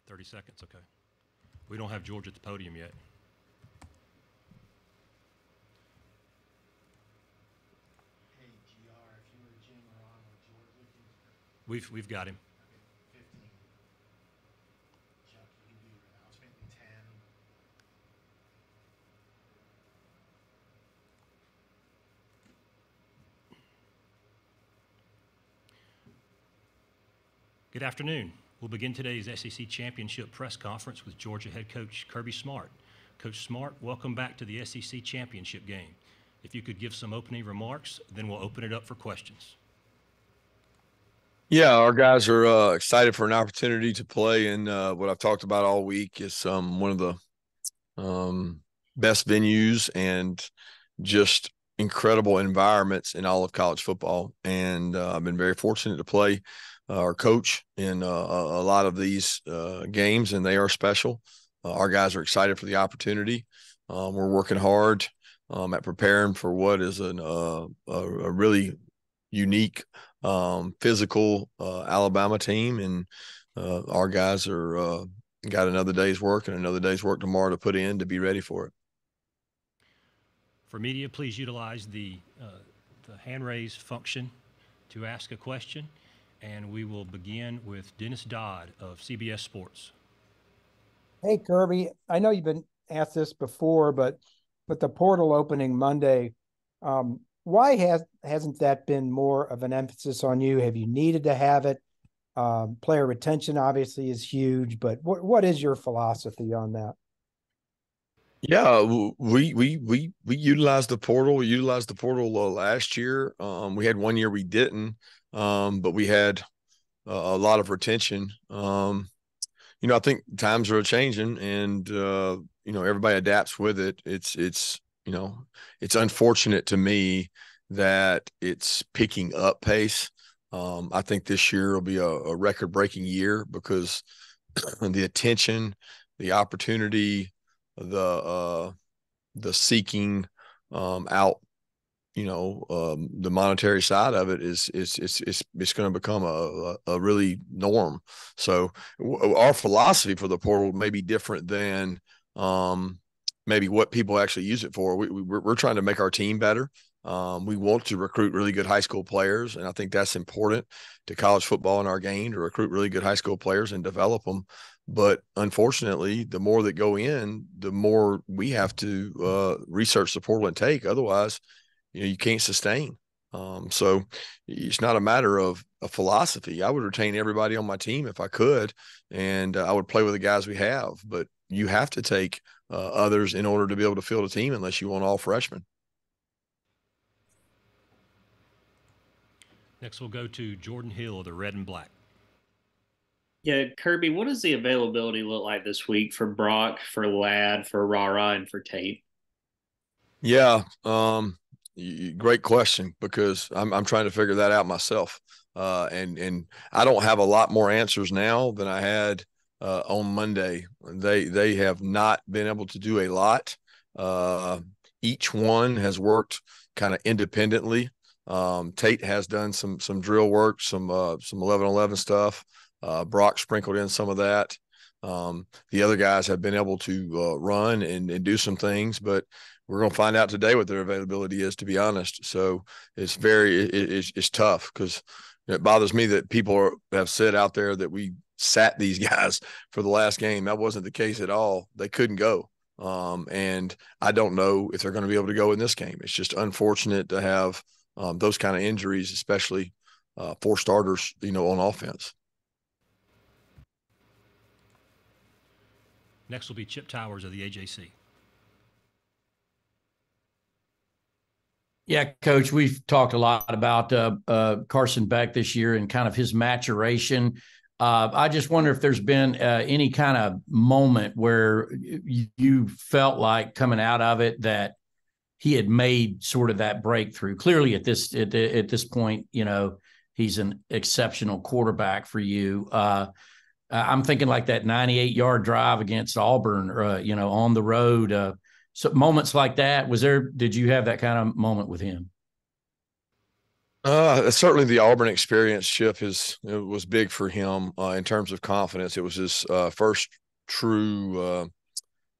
30 seconds, okay. We don't have George at the podium yet. Hey, GR, if you were Jim or on with George, We've got him. okay, 15. Chuck, you can do your announcement in 10. Good afternoon. We'll begin today's SEC Championship press conference with Georgia head coach Kirby Smart. Coach Smart, welcome back to the SEC Championship game. If you could give some opening remarks, then we'll open it up for questions. Yeah, our guys are excited for an opportunity to play in what I've talked about all week is one of the best venues and just incredible environments in all of college football. And I've been very fortunate to play our coach in a lot of these games, and they are special. Our guys are excited for the opportunity. We're working hard at preparing for what is a really unique physical Alabama team, and our guys are got another day's work and another day's work tomorrow to put in to be ready for it. For media, please utilize the hand raise function to ask a question, and we will begin with Dennis Dodd of CBS Sports. Hey, Kirby, I know you've been asked this before, but with the portal opening Monday, why hasn't that been more of an emphasis on you? Have you needed to have it? Player retention obviously is huge, but what is your philosophy on that? Yeah, we utilized the portal. We utilized the portal last year. We had 1 year we didn't, but we had a lot of retention. I think times are changing, and everybody adapts with it. It's unfortunate to me that it's picking up pace. I think this year will be a record-breaking year because the attention, the opportunity, the seeking out, the monetary side of it is going to become a really norm. So our philosophy for the portal may be different than maybe what people actually use it for. We're trying to make our team better. We want to recruit really good high school players, and I think that's important to college football in our game, to recruit really good high school players and develop them. But unfortunately, the more that go in, the more we have to research the portal and take. Otherwise, you can't sustain. So it's not a matter of a philosophy. I would retain everybody on my team if I could, and I would play with the guys we have. But you have to take others in order to be able to field a team unless you want all freshmen. Next, we'll go to Jordan Hill of the Red and Black. Yeah, Kirby, what does the availability look like this week for Brock, for Ladd, for Rara, and for Tate? Yeah, great question, because I'm trying to figure that out myself. And I don't have a lot more answers now than I had on Monday. They have not been able to do a lot. Each one has worked kind of independently. Tate has done some drill work, some 11-11 stuff. Brock sprinkled in some of that. The other guys have been able to run and do some things, but we're going to find out today what their availability is, to be honest. So it's tough, because it bothers me that people have said out there that we sat these guys for the last game. That wasn't the case at all. They couldn't go. And I don't know if they're going to be able to go in this game. It's just unfortunate to have those kind of injuries, especially for starters, on offense. Next will be Chip Towers of the AJC. Yeah, Coach, we've talked a lot about Carson Beck this year and kind of his maturation. I just wonder if there's been any kind of moment where you felt like coming out of it that he had made sort of that breakthrough. Clearly at this point, he's an exceptional quarterback for you. I'm thinking like that 98-yard drive against Auburn, on the road. So moments like that, did you have that kind of moment with him? Certainly the Auburn experience, Chip, it was big for him in terms of confidence. It was his first true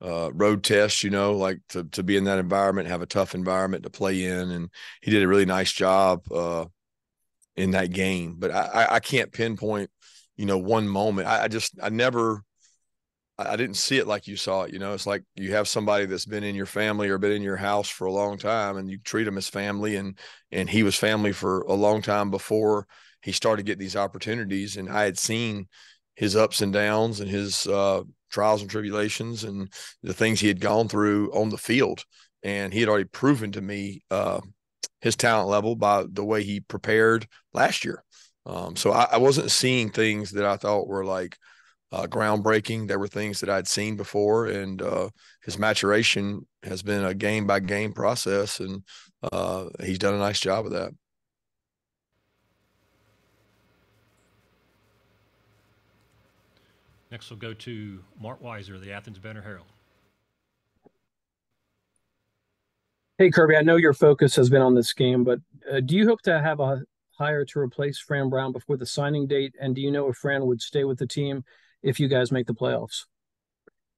road test, like to be in that environment, have a tough environment to play in, and he did a really nice job in that game. But I can't pinpoint, one moment. I didn't see it like you saw it. It's like you have somebody that's been in your family or been in your house for a long time, and you treat them as family, and he was family for a long time before he started getting these opportunities. And I had seen his ups and downs and his trials and tribulations and the things he had gone through on the field. And he had already proven to me his talent level by the way he prepared last year. So I wasn't seeing things that I thought were like groundbreaking. There were things that I'd seen before, and his maturation has been a game by game process, and he's done a nice job of that. Next, we'll go to Mark Weiser of the Athens Banner-Herald. Hey, Kirby, I know your focus has been on this game, but do you hope to have a hire to replace Fran Brown before the signing date? And do you know if Fran would stay with the team if you guys make the playoffs?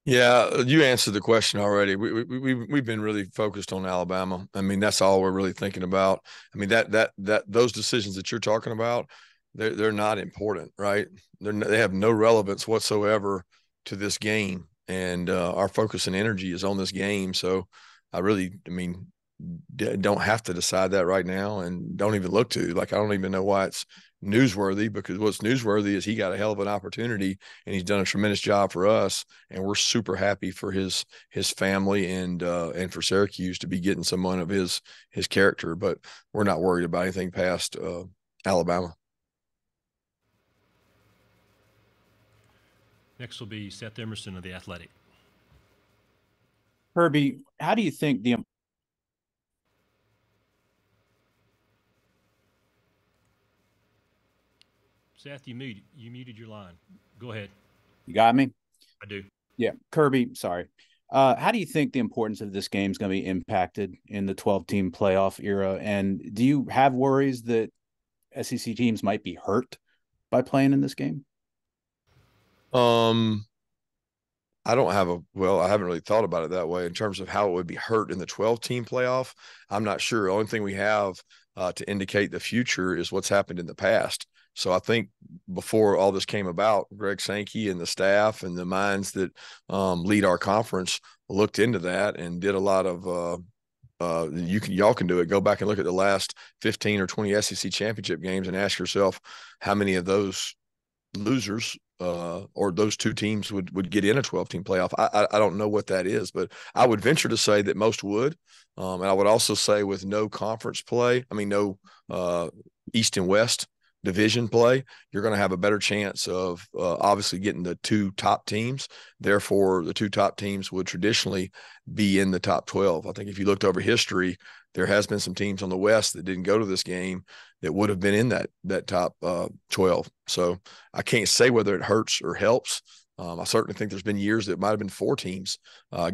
Yeah, you answered the question already. We've been really focused on Alabama. I mean, that's all we're really thinking about. I mean, that those decisions that you're talking about, they're not important, right? They have no relevance whatsoever to this game, and our focus and energy is on this game. So, I mean, don't have to decide that right now, and don't even look to. Like, I don't even know why it's newsworthy, because what's newsworthy is he got a hell of an opportunity and he's done a tremendous job for us, and we're super happy for his family and for Syracuse to be getting someone of his character. But we're not worried about anything past Alabama. Next will be Seth Emerson of The Athletic. Kirby, how do you think the Seth, you muted your line. Go ahead. You got me? I do. Yeah. Kirby, sorry. How do you think the importance of this game is going to be impacted in the 12-team playoff era? And do you have worries that SEC teams might be hurt by playing in this game? I haven't really thought about it that way in terms of how it would be hurt in the 12-team playoff. I'm not sure. The only thing we have to indicate the future is what's happened in the past. So I think before all this came about, Greg Sankey and the staff and the minds that lead our conference looked into that and did a lot of y'all can do it. Go back and look at the last 15 or 20 SEC championship games and ask yourself how many of those losers or those two teams would get in a 12-team playoff. I don't know what that is, but I would venture to say that most would. And I would also say with no conference play, no East and West division play, you're going to have a better chance of obviously getting the two top teams. Therefore, the two top teams would traditionally be in the top 12. I think if you looked over history, there has been some teams on the West that didn't go to this game that would have been in that top 12. So I can't say whether it hurts or helps. I certainly think there's been years that might have been 4 teams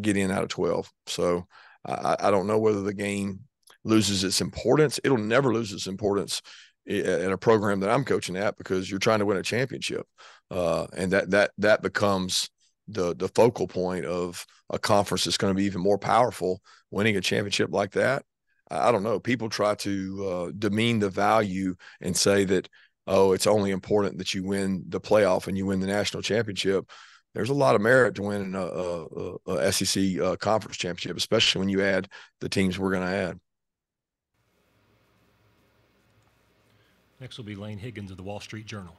get in out of 12. So I don't know whether the game loses its importance. It'll never lose its importance in a program that I'm coaching at, because you're trying to win a championship. And that becomes the focal point of a conference that's going to be even more powerful. Winning a championship like that, I don't know. People try to demean the value and say that, oh, it's only important that you win the playoff and you win the national championship. There's a lot of merit to winning a SEC conference championship, especially when you add the teams we're going to add. Next will be Lane Higgins of the Wall Street Journal.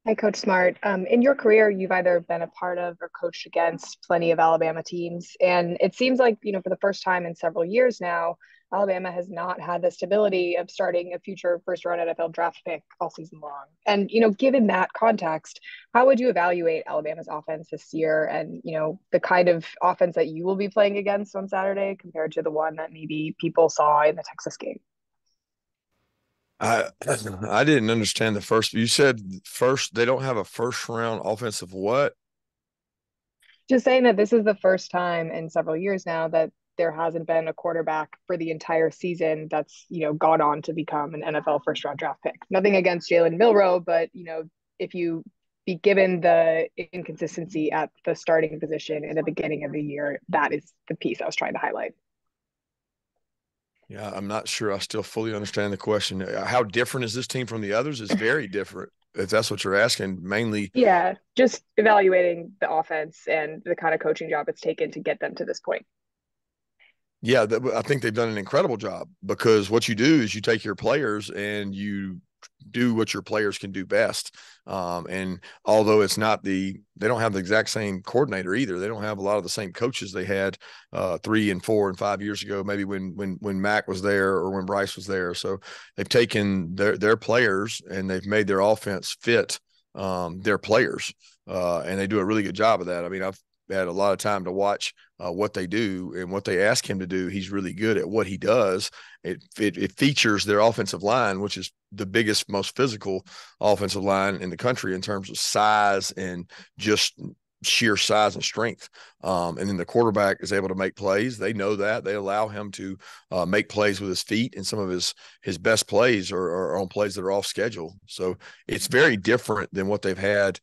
Hi, Coach Smart. In your career, you've either been a part of or coached against plenty of Alabama teams. And it seems like, for the first time in several years now, Alabama has not had the stability of starting a future first-round NFL draft pick all season long. And, given that context, how would you evaluate Alabama's offense this year and, the kind of offense that you will be playing against on Saturday compared to the one that maybe people saw in the Texas game? I didn't understand the first. You said first they don't have a first round offensive what? Just saying that this is the first time in several years now that there hasn't been a quarterback for the entire season that's, gone on to become an NFL first round draft pick. Nothing against Jalen Milroe, but, if you be given the inconsistency at the starting position in the beginning of the year, that is the piece I was trying to highlight. Yeah, I'm not sure I still fully understand the question. How different is this team from the others? It's very different, if that's what you're asking, mainly. Yeah, just evaluating the offense and the kind of coaching job it's taken to get them to this point. Yeah, I think they've done an incredible job, because what you do is you take your players and you do what your players can do best. And although they don't have the exact same coordinator either. They don't have a lot of the same coaches they had 3 and 4 and 5 years ago, maybe when Mac was there or when Bryce was there. So they've taken their players and they've made their offense fit their players. And they do a really good job of that. I mean, I've had a lot of time to watch what they do and what they ask him to do. He's really good at what he does. It features their offensive line, which is the biggest, most physical offensive line in the country in terms of size and just sheer size and strength. And then the quarterback is able to make plays. They know that. They allow him to make plays with his feet, and some of his best plays are on plays that are off schedule. So it's very different than what they've had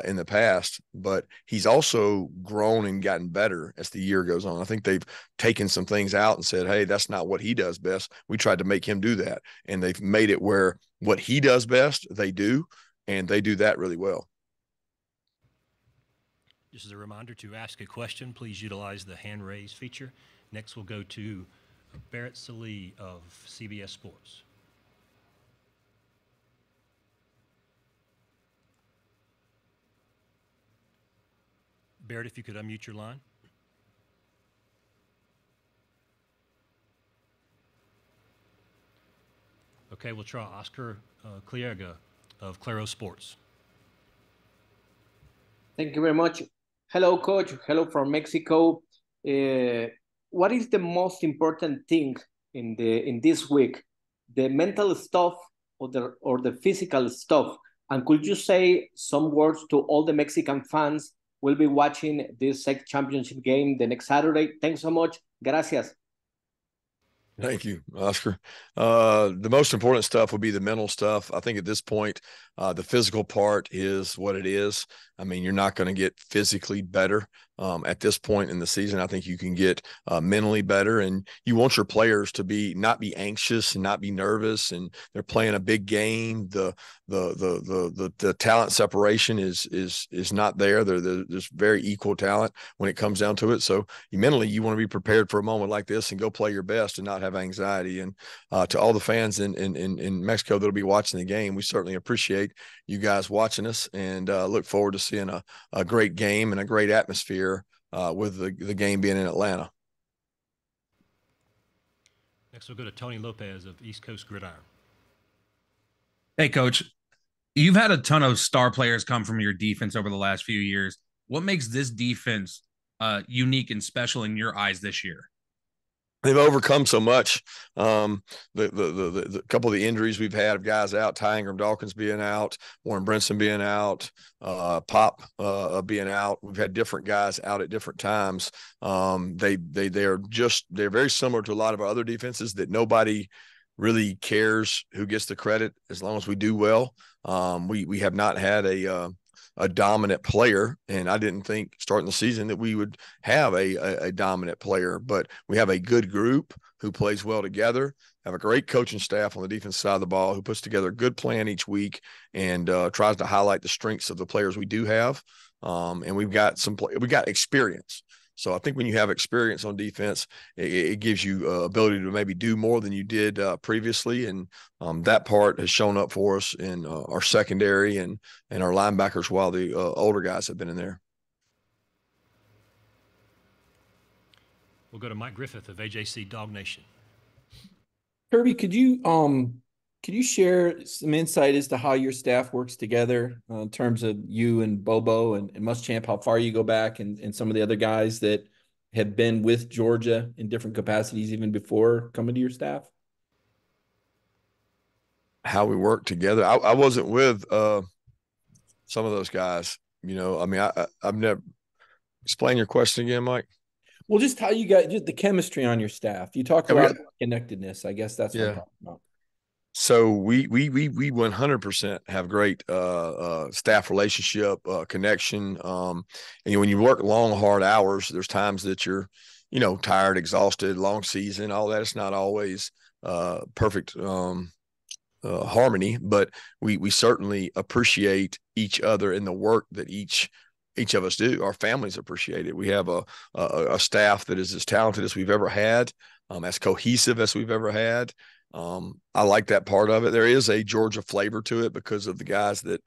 in the past, but he's also grown and gotten better as the year goes on. I think they've taken some things out and said, hey, that's not what he does best. We tried to make him do that. And they've made it where what he does best, they do, and they do that really well. Just as a reminder, to ask a question, please utilize the hand raise feature. Next, we'll go to Barrett Sallee of CBS Sports. Barrett, if you could unmute your line. Okay, we'll try Oscar Clierga of Claro Sports. Thank you very much. Hello, Coach. Hello from Mexico. What is the most important thing in this week? The mental stuff or the physical stuff? And could you say some words to all the Mexican fans who will be watching this SEC championship game the next Saturday? Thanks so much. Gracias. Thank you, Oscar. The most important stuff would be the mental stuff. I think at this point, the physical part is what it is. I mean, you're not going to get physically better at this point in the season. I think you can get mentally better, and you want your players to not be anxious and not be nervous. And they're playing a big game. The talent separation is not there. There's very equal talent when it comes down to it. So you want to be prepared for a moment like this and go play your best and not have anxiety. And to all the fans in Mexico that'll be watching the game, we certainly appreciate you guys watching us, and look forward to seeing a great game and a great atmosphere with the game being in Atlanta. Next, we'll go to Tony Lopez of East Coast Gridiron. Hey, Coach. You've had a ton of star players come from your defense over the last few years. What makes this defense unique and special in your eyes this year? They've overcome so much. The couple of the injuries we've had of guys out, Ty Ingram Dawkins being out, Warren Brinson being out, Pop being out. We've had different guys out at different times. They're very similar to a lot of our other defenses that nobody really cares who gets the credit as long as we do well. We have not had a dominant player, and I didn't think starting the season that we would have a dominant player, but we have a good group who plays well together, have a great coaching staff on the defense side of the ball who puts together a good plan each week and tries to highlight the strengths of the players we do have. And we got experience. So I think when you have experience on defense, it gives you ability to maybe do more than you did previously. And that part has shown up for us in our secondary and our linebackers while the older guys have been in there. We'll go to Mike Griffith of AJC Dog Nation. Kirby, could you share some insight as to how your staff works together in terms of you and Bobo and Muschamp, how far you go back, and some of the other guys that have been with Georgia in different capacities even before coming to your staff? How we work together. I wasn't with some of those guys. I mean, I've never – explain your question again, Mike. Well, just how you got just the chemistry on your staff. You talk a lot about connectedness. I guess that's what I'm talking about. So we 100% have great staff relationship connection. And when you work long, hard hours, there's times that you're, tired, exhausted, long season, all that. It's not always perfect harmony, but we certainly appreciate each other in the work that each of us do. Our families appreciate it. We have a staff that is as talented as we've ever had, as cohesive as we've ever had. I like that part of it. There is a Georgia flavor to it because of the guys that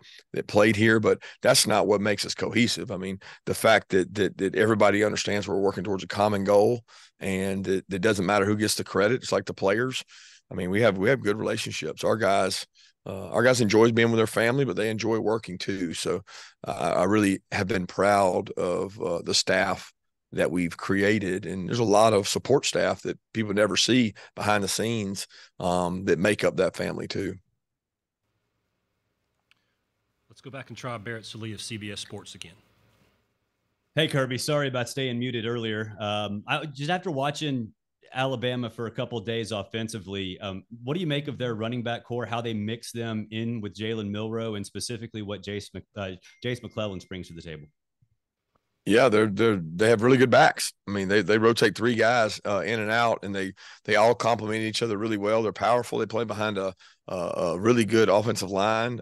played here, but that's not what makes us cohesive. I mean, the fact that everybody understands we're working towards a common goal, and it doesn't matter who gets the credit. It's like the players. I mean, we have good relationships. Our guys enjoy being with their family, but they enjoy working too. So I really have been proud of the staff that we've created. And there's a lot of support staff that people never see behind the scenes that make up that family too. Let's go back and try Barrett Sallee of CBS Sports again. Hey, Kirby, sorry about staying muted earlier. Just after watching Alabama for a couple of days offensively, what do you make of their running back core, how they mix them in with Jalen Milroe, and specifically what Jace McClellan brings to the table? Yeah, they have really good backs. I mean, they rotate three guys in and out, and they all complement each other really well. They're powerful. They play behind a really good offensive line.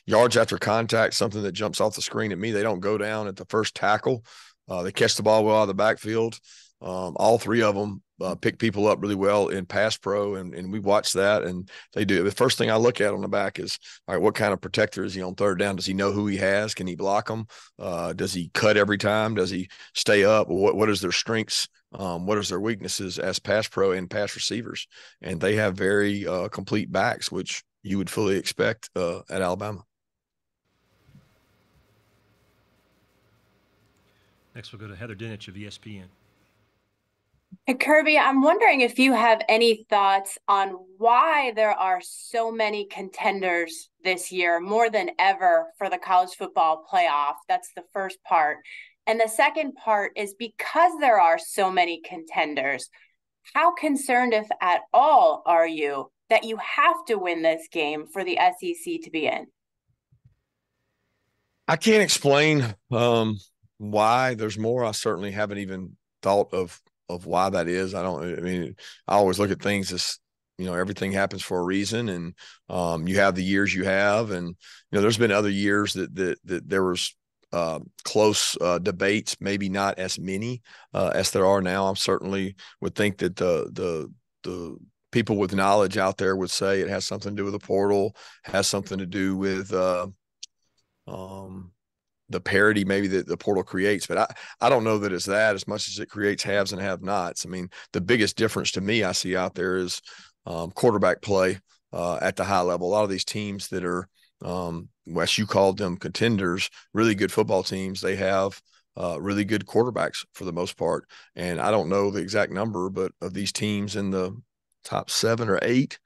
Yards after contact, something that jumps off the screen at me. They don't go down at the first tackle. They catch the ball well out of the backfield. All three of them pick people up really well in pass pro, and we watch that, and they do. The first thing I look at on the back is, all right, what kind of protector is he on third down? Does he know who he has? Can he block them? Does he cut every time? Does he stay up? What is their strengths? What is their weaknesses as pass pro and pass receivers? And they have very complete backs, which you would fully expect at Alabama. Next, we'll go to Heather Dinich of ESPN. And Kirby, I'm wondering if you have any thoughts on why there are so many contenders this year, more than ever, for the college football playoff. That's the first part. And the second part is, because there are so many contenders, how concerned, if at all, are you that you have to win this game for the SEC to be in? I can't explain why. There's more I certainly haven't even thought of why that is. I always look at things as, everything happens for a reason, and you have the years you have, and there's been other years that there was close debates, maybe not as many as there are now. I certainly would think that the people with knowledge out there would say it has something to do with the portal, has something to do with the parity maybe that the portal creates. But I don't know that it's that as much as it creates haves and have-nots. I mean, the biggest difference to me I see out there is quarterback play at the high level. A lot of these teams that are, Wes, you called them contenders, really good football teams, they have really good quarterbacks for the most part. And I don't know the exact number, but of these teams in the top 7 or 8,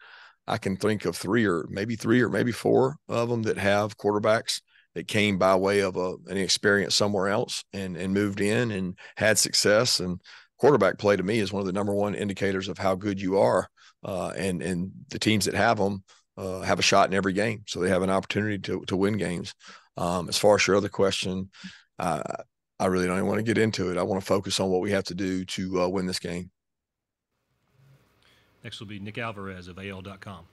I can think of 3 or maybe 4 of them that have quarterbacks that came by way of an experience somewhere else and moved in and had success. And quarterback play to me is one of the number one indicators of how good you are. And the teams that have them have a shot in every game. So they have an opportunity to win games. As far as your other question, I really don't even want to get into it. I want to focus on what we have to do to win this game. Next will be Nick Alvarez of AL.com.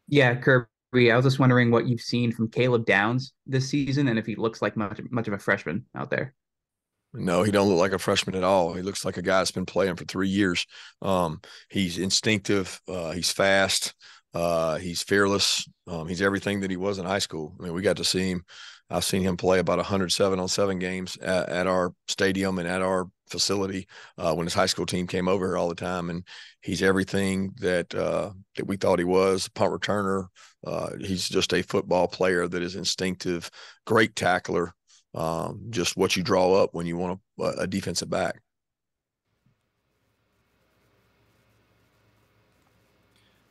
Yeah, Kirby, I was just wondering what you've seen from Caleb Downs this season, and if he looks like much of a freshman out there. No, he don't look like a freshman at all. He looks like a guy that's been playing for 3 years. He's instinctive. He's fast. He's fearless. He's everything that he was in high school. I mean, we got to see him. I've seen him play about 107-on-7 games at our stadium and at our facility when his high school team came over here all the time. And he's everything that we thought he was. Punt returner. He's just a football player that is instinctive, great tackler. Just what you draw up when you want a defensive back.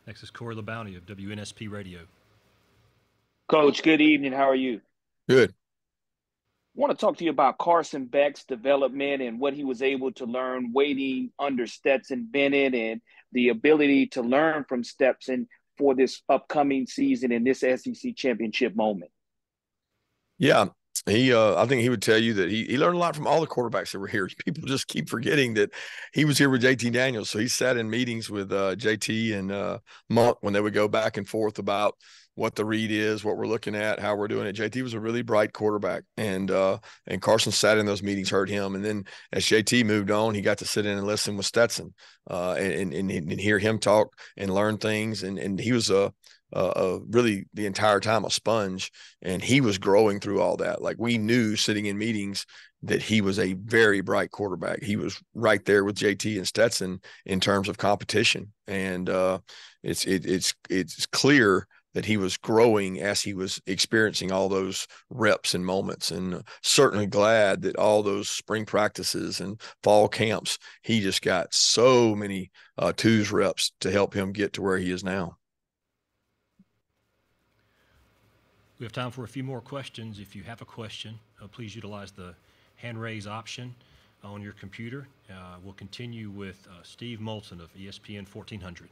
Next is Corey LeBounty of WNSP Radio. Coach, good evening. How are you? Good. want to talk to you about Carson Beck's development and what he was able to learn waiting under Stetson Bennett and the ability to learn from Stetson for this upcoming season in this SEC championship moment. Yeah, I think he would tell you that he learned a lot from all the quarterbacks that were here. People just keep forgetting that he was here with JT Daniels. So he sat in meetings with JT and Monk when they would go back and forth about what the read is, what we're looking at, how we're doing it. JT was a really bright quarterback, and Carson sat in those meetings, heard him, and then as JT moved on, he got to sit in and listen with Stetson and hear him talk and learn things. And he was really the entire time a sponge, and he was growing through all that. Like, we knew sitting in meetings that he was a very bright quarterback. He was right there with JT and Stetson in terms of competition, and it's clear that he was growing as he was experiencing all those reps and moments. And certainly glad that all those spring practices and fall camps, he just got so many twos reps to help him get to where he is now. We have time for a few more questions. If you have a question, please utilize the hand raise option on your computer. We'll continue with Steve Moulton of ESPN 1400.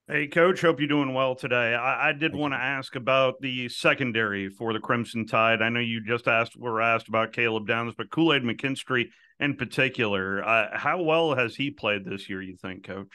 Hey, Coach, hope you're doing well today. I did want to ask about the secondary for the Crimson Tide. I know you just were asked about Caleb Downs, but Kool-Aid McKinstry in particular, how well has he played this year, you think, Coach?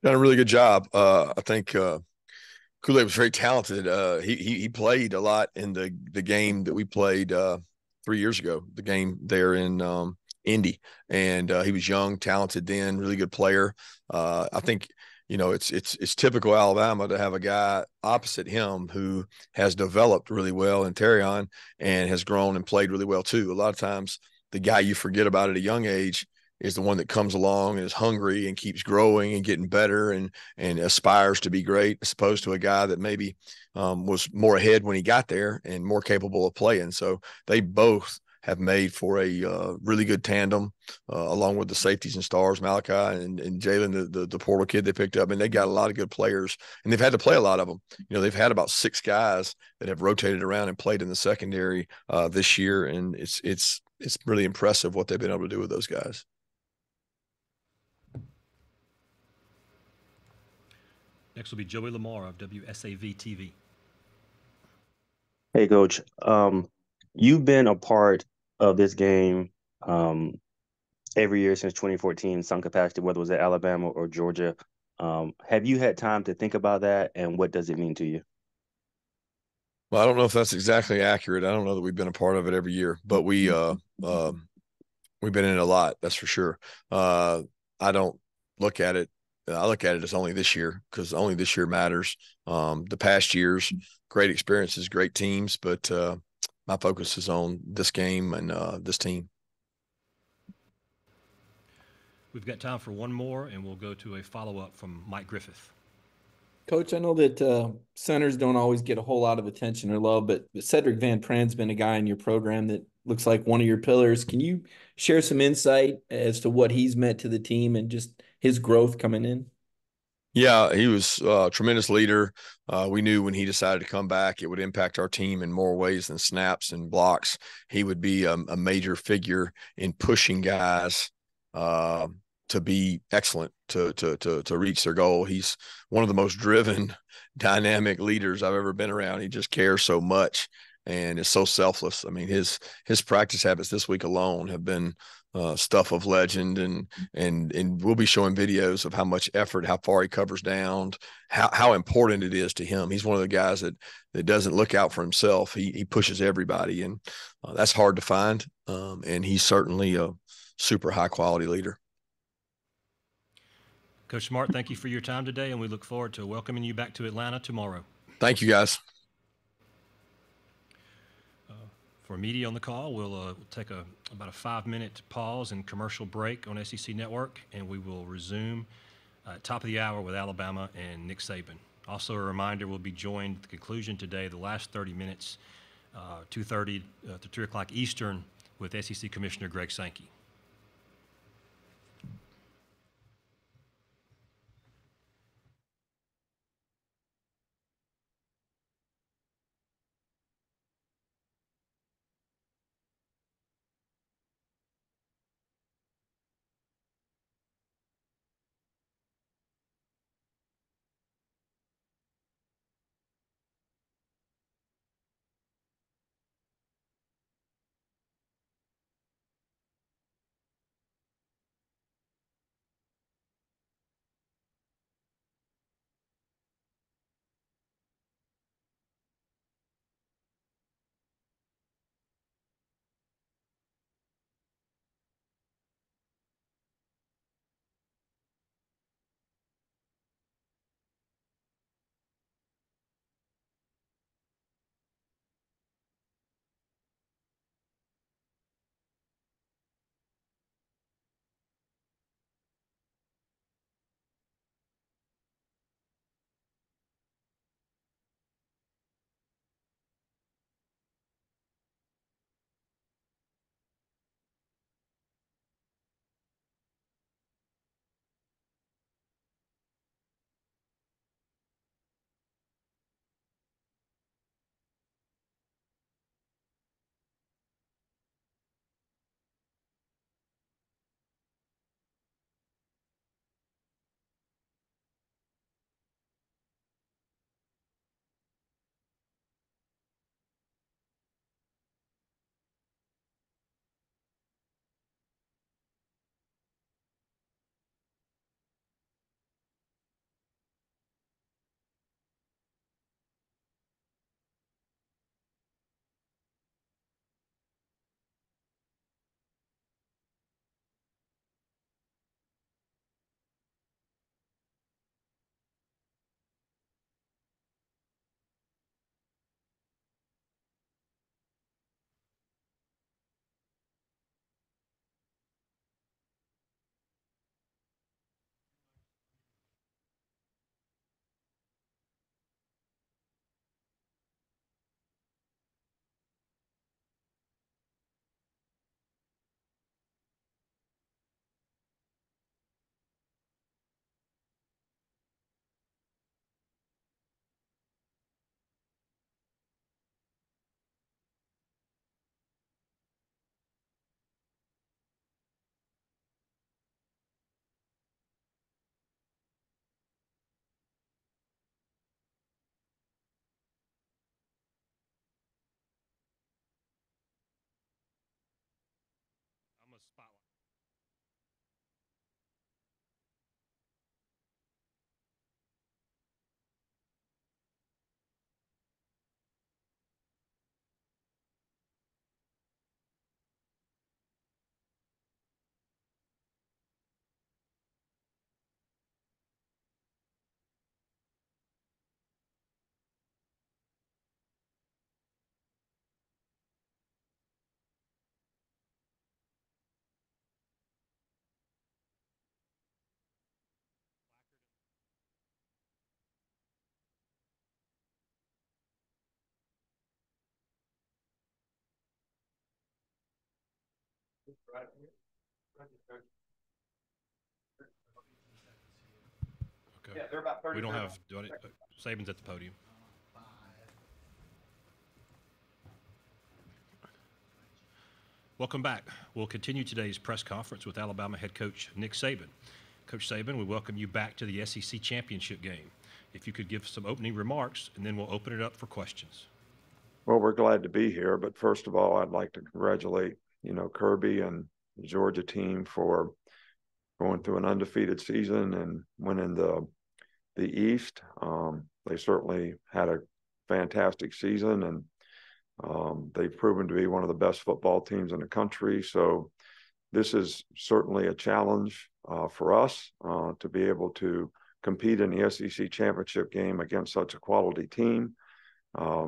Done a really good job. I think Kool-Aid was very talented. He played a lot in the game that we played 3 years ago, the game there in Indy. And he was young, talented then, really good player. I think, it's typical Alabama to have a guy opposite him who has developed really well in Terrion and has grown and played really well too. A lot of times the guy you forget about at a young age is the one that comes along and is hungry and keeps growing and getting better and aspires to be great, as opposed to a guy that maybe was more ahead when he got there and more capable of playing. So they both have made for a really good tandem, along with the safeties and stars, Malachi and Jalen, the portal kid they picked up. And they got a lot of good players, and they've had to play a lot of them. They've had about 6 guys that have rotated around and played in the secondary this year, and it's really impressive what they've been able to do with those guys. Next will be Joey Lamar of WSAV TV. Hey, Coach. You've been a part of this game every year since 2014 in some capacity, whether it was at Alabama or Georgia. Have you had time to think about that, and what does it mean to you? Well, I don't know if that's exactly accurate. I don't know that we've been a part of it every year, but we've been in it a lot. That's for sure. I don't look at it. I look at it as only this year, because only this year matters. The past years, great experiences, great teams, but my focus is on this game and this team. We've got time for one more, and we'll go to a follow-up from Mike Griffith. Coach, I know that centers don't always get a whole lot of attention or love, but Cedric Van Pran's been a guy in your program that looks like one of your pillars. Can you share some insight as to what he's meant to the team and just his growth coming in? Yeah, he was a tremendous leader. We knew when he decided to come back, it would impact our team in more ways than snaps and blocks. He would be a major figure in pushing guys to be excellent, to reach their goal. He's one of the most driven, dynamic leaders I've ever been around. He just cares so much and is so selfless. I mean, his practice habits this week alone have been stuff of legend, and we'll be showing videos of how much effort, how far he covers down, how important it is to him. He's one of the guys that doesn't look out for himself. He pushes everybody, and that's hard to find. And he's certainly a super high quality leader. Coach Smart, thank you for your time today, and we look forward to welcoming you back to Atlanta tomorrow. Thank you, guys. For media on the call, we'll take about a 5-minute pause and commercial break on SEC Network, and we will resume at top of the hour with Alabama and Nick Saban. Also, a reminder, we'll be joined at the conclusion today, the last 30 minutes, 2:30 to 3 o'clock Eastern, with SEC Commissioner Greg Sankey. Okay. Yeah, they're about 30. We don't have Saban's at the podium. Welcome back. We'll continue today's press conference with Alabama head coach Nick Saban. Coach Saban, we welcome you back to the SEC championship game. If you could give some opening remarks, and then we'll open it up for questions. Well, we're glad to be here, but first of all, I'd like to congratulate, Kirby and the Georgia team for going through an undefeated season and winning the East. They certainly had a fantastic season, and they've proven to be one of the best football teams in the country. So this is certainly a challenge for us to be able to compete in the SEC championship game against such a quality team. I'd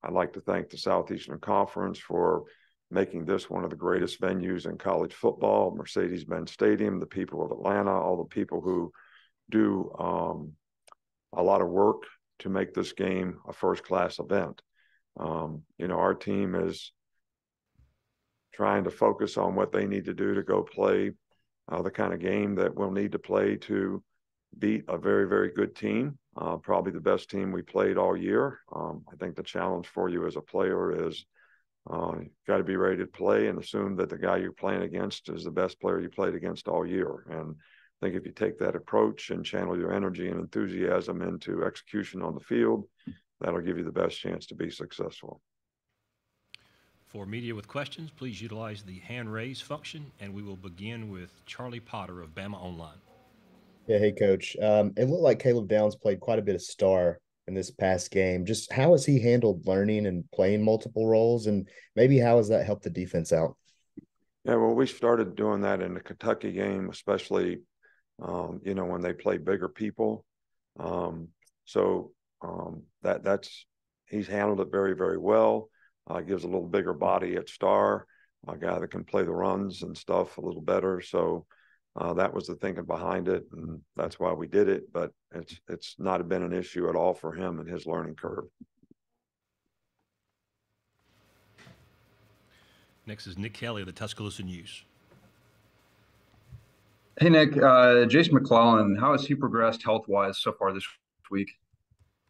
like to thank the Southeastern Conference for making this one of the greatest venues in college football, Mercedes-Benz Stadium, the people of Atlanta, all the people who do a lot of work to make this game a first-class event. Our team is trying to focus on what they need to do to go play the kind of game that we'll need to play to beat a very, very good team, probably the best team we played all year. I think the challenge for you as a player is you've got to be ready to play and assume that the guy you're playing against is the best player you played against all year. And I think if you take that approach and channel your energy and enthusiasm into execution on the field, that'll give you the best chance to be successful. For media with questions, please utilize the hand raise function, and we will begin with Charlie Potter of Bama Online. Yeah, hey, Coach. It looked like Caleb Downs played quite a bit of star in this past game. Just how has he handled learning and playing multiple roles, and maybe how has that helped the defense out? Yeah, well, we started doing that in the Kentucky game, especially, when they play bigger people. He's handled it very, very well. Gives a little bigger body at star, a guy that can play the runs and stuff a little better. So that was the thinking behind it, and that's why we did it. But it's not been an issue at all for him and his learning curve. Next is Nick Kelly of the Tuscaloosa News. Hey, Nick. Jason McClellan, how has he progressed health-wise so far this week?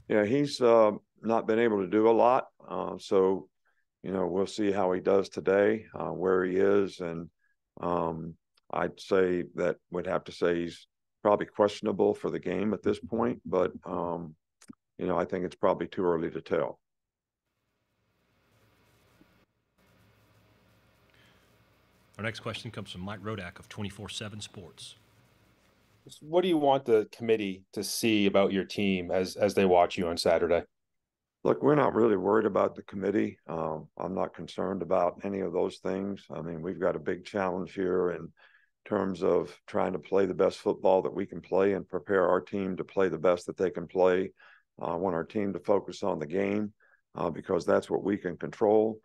Yeah, he's not been able to do a lot. So we'll see how he does today, where he is. And I'd say that would have to say he's probably questionable for the game at this point. But, I think it's probably too early to tell. Our next question comes from Mike Rodak of 24/7 Sports. What do you want the committee to see about your team as they watch you on Saturday? Look, we're not really worried about the committee. I'm not concerned about any of those things. I mean, we've got a big challenge here in terms of trying to play the best football that we can play and prepare our team to play the best that they can play. I want our team to focus on the game because that's what we can control.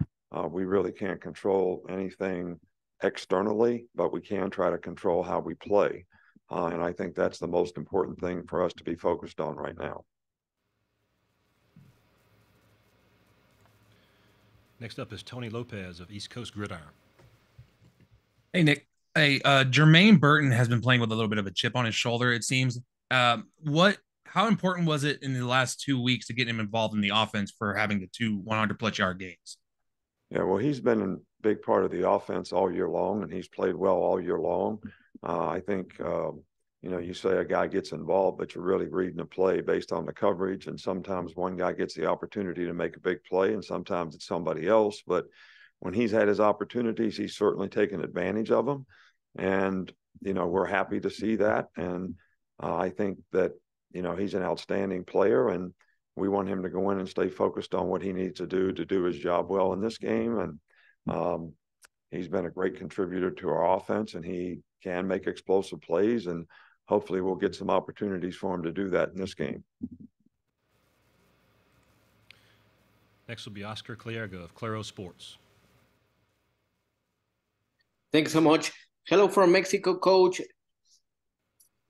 We really can't control anything externally, but we can try to control how we play. And I think that's the most important thing for us to be focused on right now. Next up is Tony Lopez of East Coast Gridiron. Hey, Nick. Hey, Jermaine Burton has been playing with a little bit of a chip on his shoulder, it seems. How important was it in the last 2 weeks to get him involved in the offense for having the 2 100-plus yard games? Yeah, well, he's been a big part of the offense all year long, and he's played well all year long. I think, you say a guy gets involved, but you're really reading a play based on the coverage, and sometimes one guy gets the opportunity to make a big play, and sometimes it's somebody else. But when he's had his opportunities, he's certainly taken advantage of them. And, we're happy to see that. And I think that, he's an outstanding player, and we want him to go in and stay focused on what he needs to do his job well in this game. And he's been a great contributor to our offense, and he can make explosive plays, and hopefully we'll get some opportunities for him to do that in this game. Next will be Oscar Clierga of Claro Sports. Thanks so much. Hello from Mexico, Coach.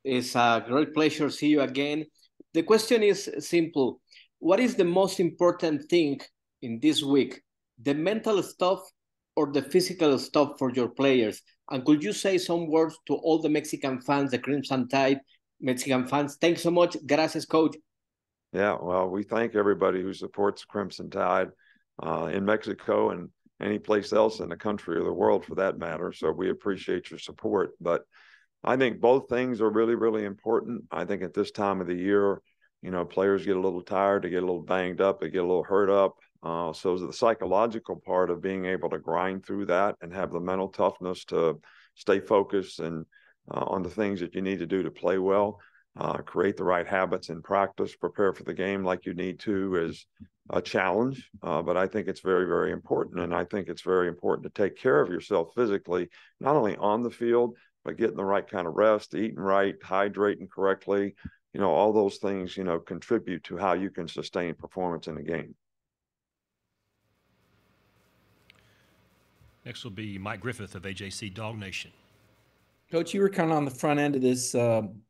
It's a great pleasure to see you again. The question is simple. What is the most important thing in this week? The mental stuff or the physical stuff for your players? And could you say some words to all the Mexican fans, the Crimson Tide Mexican fans? Thanks so much. Gracias, Coach. Yeah, well, we thank everybody who supports Crimson Tide in Mexico and any place else in the country or the world for that matter. So we appreciate your support. But I think both things are really, really important. I think at this time of the year, players get a little tired, they get a little banged up, they get a little hurt up. So the psychological part of being able to grind through that and have the mental toughness to stay focused and on the things that you need to do to play well, create the right habits in practice, prepare for the game like you need to is a challenge. But I think it's very, very important. And I think it's very important to take care of yourself physically, not only on the field, but getting the right kind of rest, eating right, hydrating correctly, all those things, contribute to how you can sustain performance in a game. Next will be Mike Griffith of AJC Dog Nation. Coach, you were kind of on the front end of this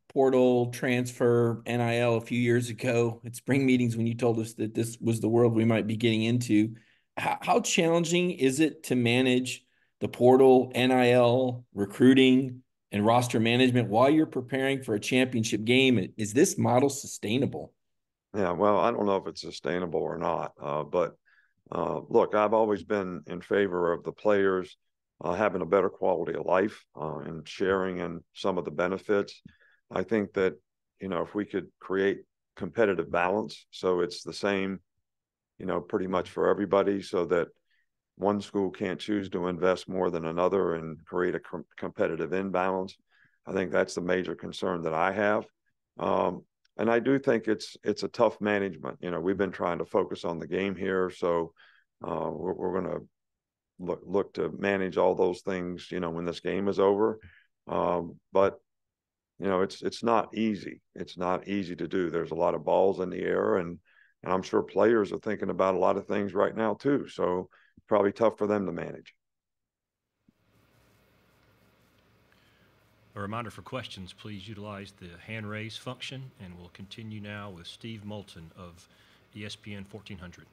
portal transfer NIL a few years ago at spring meetings when you told us that this was the world we might be getting into. How challenging is it to manage the portal, NIL, recruiting, and roster management while you're preparing for a championship game? Is this model sustainable? Yeah, well, I don't know if it's sustainable or not, but look, I've always been in favor of the players having a better quality of life and sharing in some of the benefits. I think that, if we could create competitive balance, so it's the same, pretty much for everybody, so that one school can't choose to invest more than another and create a competitive imbalance. I think that's the major concern that I have. And I do think it's a tough management. We've been trying to focus on the game here. So we're going to look to manage all those things, when this game is over. But, it's not easy. It's not easy to do. There's a lot of balls in the air, and I'm sure players are thinking about a lot of things right now too. So probably tough for them to manage. A reminder for questions, please utilize the hand raise function, and we'll continue now with Steve Moulton of ESPN 1400.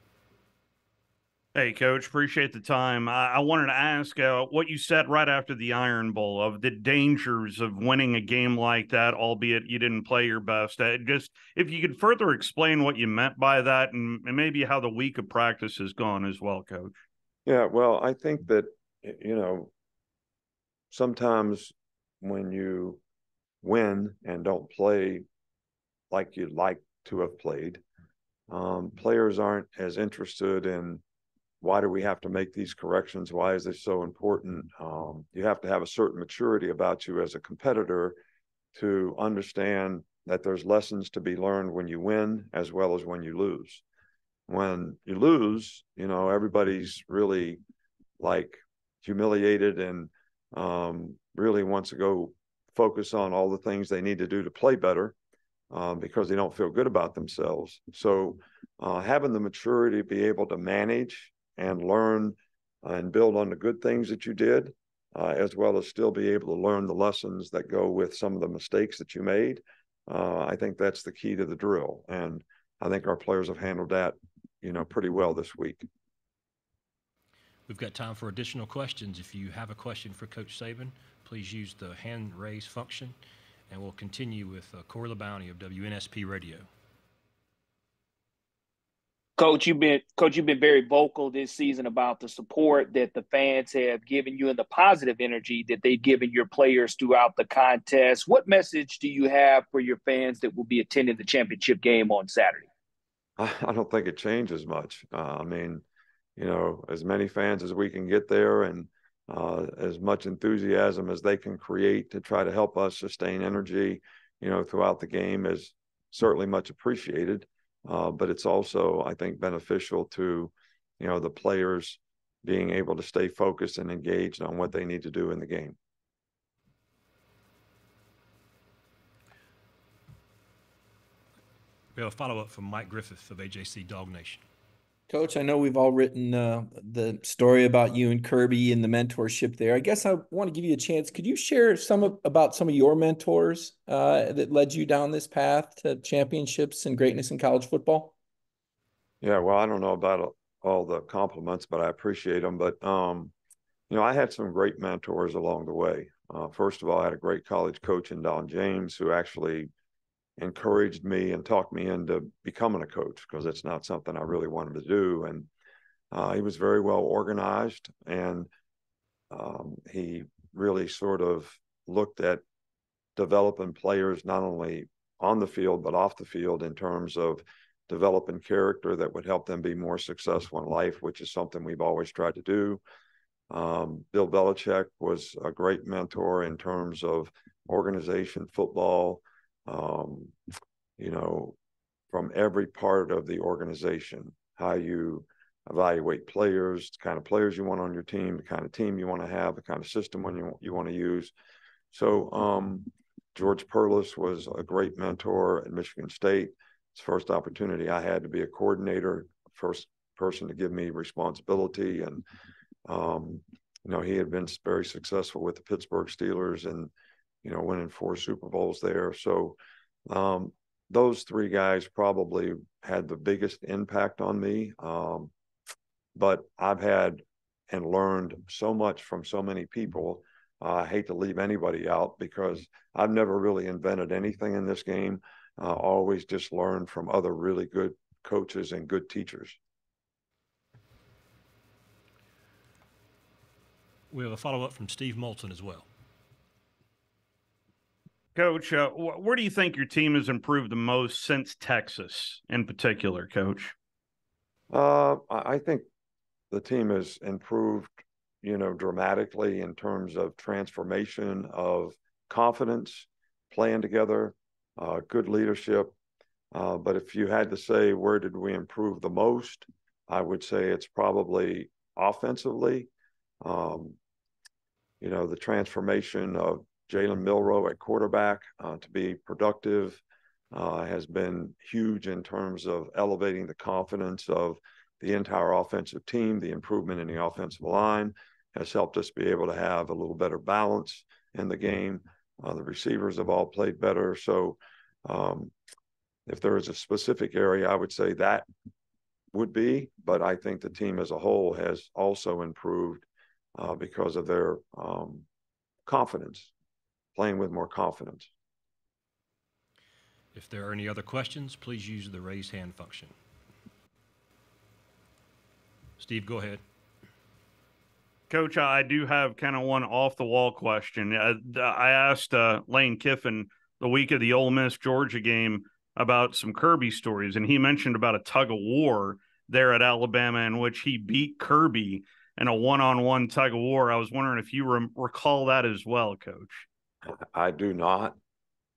Hey, Coach, appreciate the time. I wanted to ask what you said right after the Iron Bowl of the dangers of winning a game like that, albeit you didn't play your best. Just if you could further explain what you meant by that and maybe how the week of practice has gone as well, Coach. Yeah, well, I think that, sometimes when you win and don't play like you'd like to have played, players aren't as interested in why do we have to make these corrections? Why is this so important? You have to have a certain maturity about you as a competitor to understand that there's lessons to be learned when you win as well as when you lose. When you lose, everybody's really like humiliated and really wants to go focus on all the things they need to do to play better because they don't feel good about themselves. So having the maturity to be able to manage and learn and build on the good things that you did, as well as still be able to learn the lessons that go with some of the mistakes that you made. I think that's the key to the drill. And I think our players have handled that, pretty well this week. We've got time for additional questions. If you have a question for Coach Saban, please use the hand raise function, and we'll continue with Corey LeBounty of WNSP Radio. Coach, you've been very vocal this season about the support that the fans have given you and the positive energy that they've given your players throughout the contest. What message do you have for your fans that will be attending the championship game on Saturday? I don't think it changes much. I mean, as many fans as we can get there, and as much enthusiasm as they can create to try to help us sustain energy, throughout the game is certainly much appreciated. But it's also, I think, beneficial to, the players being able to stay focused and engaged on what they need to do in the game. We have a follow-up from Mike Griffith of AJC Dog Nation. Coach, I know we've all written the story about you and Kirby and the mentorship there. I guess I want to give you a chance. Could you share about some of your mentors that led you down this path to championships and greatness in college football? Yeah, well, I don't know about all the compliments, but I appreciate them. But, I had some great mentors along the way. First of all, I had a great college coach in Don James who actually encouraged me and talked me into becoming a coach, because it's not something I really wanted to do. And he was very well organized, and he really sort of looked at developing players not only on the field but off the field in terms of developing character that would help them be more successful in life, which is something we've always tried to do. Bill Belichick was a great mentor in terms of organization, football, from every part of the organization, how you evaluate players, the kind of players you want on your team, the kind of team you want to have, the kind of system you want to use. So George Perlis was a great mentor at Michigan State. It's the first opportunity I had to be a coordinator, first person to give me responsibility. And, he had been very successful with the Pittsburgh Steelers and, winning 4 Super Bowls there. So those 3 guys probably had the biggest impact on me. But I've had and learned so much from so many people. I hate to leave anybody out because I've never really invented anything in this game. Always just learned from other really good coaches and good teachers. We have a follow-up from Steve Moulton as well. Coach, where do you think your team has improved the most since Texas in particular, Coach? I think the team has improved, dramatically in terms of transformation of confidence, playing together, good leadership. But if you had to say where did we improve the most, I would say it's probably offensively. The transformation of Jalen Milroe at quarterback to be productive has been huge in terms of elevating the confidence of the entire offensive team. The improvement in the offensive line has helped us be able to have a little better balance in the game. The receivers have all played better. So if there is a specific area, I would say that would be, but I think the team as a whole has also improved because of their confidence, playing with more confidence. If there are any other questions, please use the raise hand function. Steve, go ahead. Coach, I do have kind of one off-the-wall question. I asked Lane Kiffin the week of the Ole Miss Georgia game about some Kirby stories, and he mentioned about a tug-of-war there at Alabama in which he beat Kirby in a one-on-one tug-of-war. I was wondering if you recall that as well, Coach. I do not,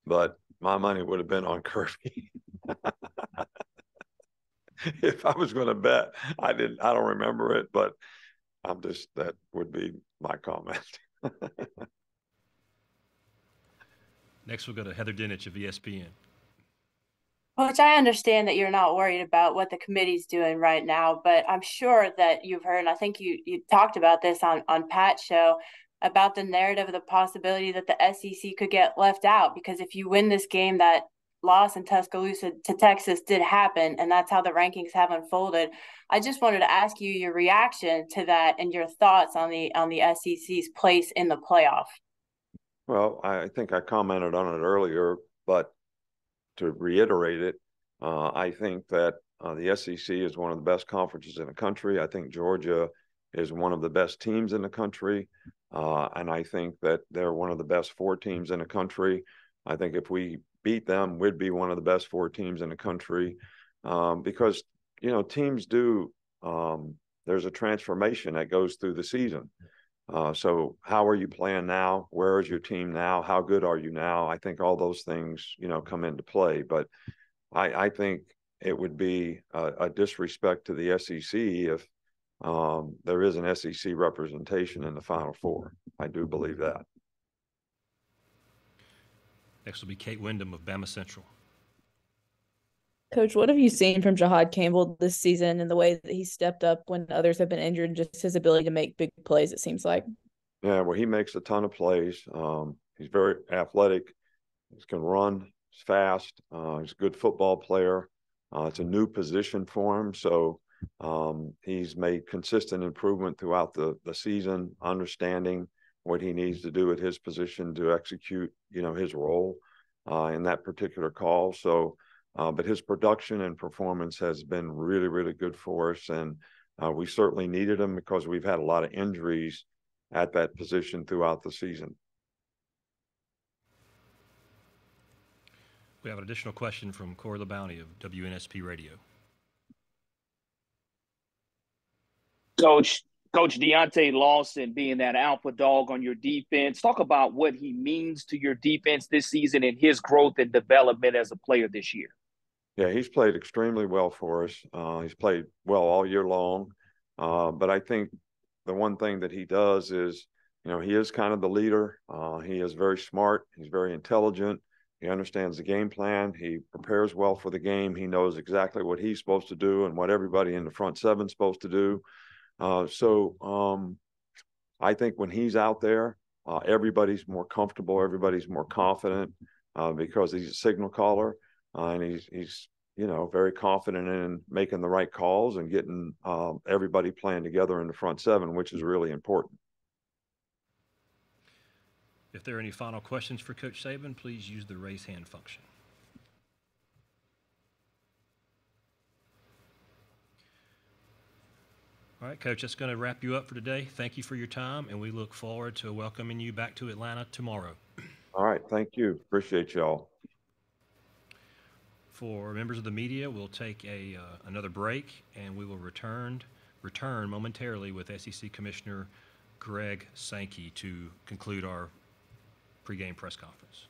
but my money would have been on Kirby. If I was going to bet, I don't remember it, but that would be my comment. Next, we'll go to Heather Dinich of ESPN. Coach, I understand that you're not worried about what the committee's doing right now, but I'm sure that you've heard, and I think you talked about this on Pat's show, about the narrative of the possibility that the SEC could get left out, because if you win this game, that loss in Tuscaloosa to Texas did happen, and that's how the rankings have unfolded. I just wanted to ask you your reaction to that and your thoughts on the SEC's place in the playoff. Well, I think I commented on it earlier, but to reiterate it, I think that the SEC is one of the best conferences in the country. I think Georgia is one of the best teams in the country, and I think that they're one of the best 4 teams in the country. I think if we beat them, we'd be one of the best 4 teams in the country, because teams do there's a transformation that goes through the season. So how are you playing now? Where is your team now? How good are you now? I think all those things, come into play. But I think it would be a disrespect to the SEC if there is an SEC representation in the Final Four. I do believe that. Next will be Kate Wyndham of Bama Central. Coach, what have you seen from Jahad Campbell this season and the way that he stepped up when others have been injured and just his ability to make big plays, it seems like? Yeah, well, he makes a ton of plays. He's very athletic. He can run. He's fast. He's a good football player. It's a new position for him. So he's made consistent improvement throughout the season, understanding what he needs to do at his position to execute, his role in that particular call. So, but his production and performance has been really, really good for us. And we certainly needed him because we've had a lot of injuries at that position throughout the season. We have an additional question from Corey LeBounty of WNSP Radio. Coach Deontay Lawson being that alpha dog on your defense. Talk about what he means to your defense this season and his growth and development as a player this year. Yeah, he's played extremely well for us. He's played well all year long. But I think the one thing that he does is, he is kind of the leader. He is very smart. He's very intelligent. He understands the game plan. He prepares well for the game. He knows exactly what he's supposed to do and what everybody in the front seven is supposed to do. So I think when he's out there, everybody's more comfortable. Everybody's more confident because he's a signal caller and he's very confident in making the right calls and getting everybody playing together in the front seven, which is really important. If there are any final questions for Coach Saban, please use the raise hand function. All right, Coach, that's going to wrap you up for today. Thank you for your time, and we look forward to welcoming you back to Atlanta tomorrow. All right, thank you. Appreciate y'all. For members of the media, we'll take another break, and we will return momentarily with SEC Commissioner Greg Sankey to conclude our pregame press conference.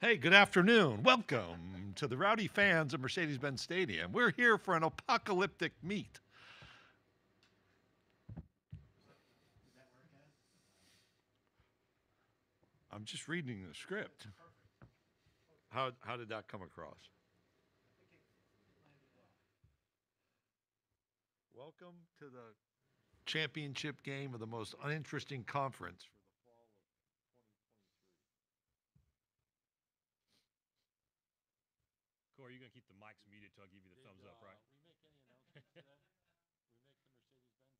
Hey, good afternoon. Welcome to the rowdy fans of Mercedes-Benz Stadium. We're here for an apocalyptic meet. I'm just reading the script. How did that come across? Welcome to the championship game of the most uninteresting conference for the fall of 2023. Corey, you're going to keep the mics muted till I give you the thumbs up, right? We make any announcements today? We make the Mercedes-Benz thing announcement?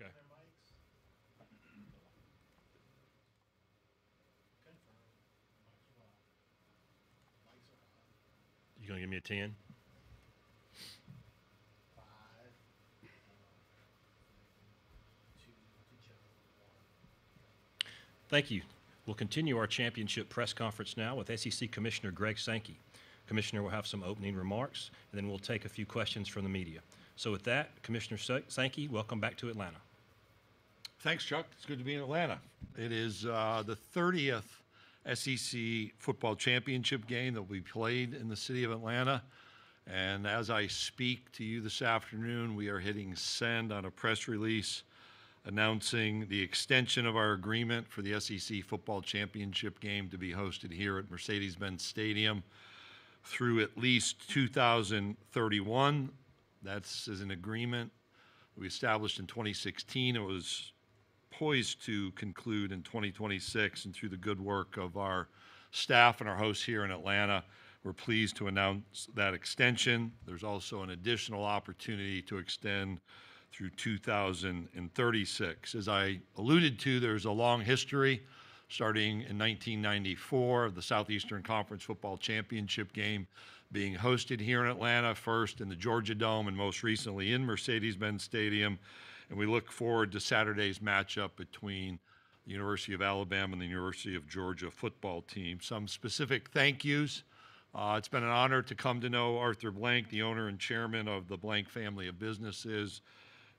Okay. You going to give me a 10? Thank you. We'll continue our championship press conference now with SEC Commissioner Greg Sankey. Commissioner will have some opening remarks, and then we'll take a few questions from the media. So with that, Commissioner Sankey, welcome back to Atlanta. Thanks, Chuck. It's good to be in Atlanta. It is the 30th SEC football championship game that we played in the city of Atlanta. And as I speak to you this afternoon, we are hitting send on a press release announcing the extension of our agreement for the SEC football championship game to be hosted here at Mercedes-Benz Stadium through at least 2031. That's as an agreement we established in 2016. It was poised to conclude in 2026, and through the good work of our staff and our hosts here in Atlanta, we're pleased to announce that extension. There's also an additional opportunity to extend through 2036. As I alluded to, there's a long history starting in 1994 of the Southeastern Conference Football Championship game being hosted here in Atlanta, first in the Georgia Dome and most recently in Mercedes-Benz Stadium. And we look forward to Saturday's matchup between the University of Alabama and the University of Georgia football team. Some specific thank yous. It's been an honor to come to know Arthur Blank, the owner and chairman of the Blank family of businesses,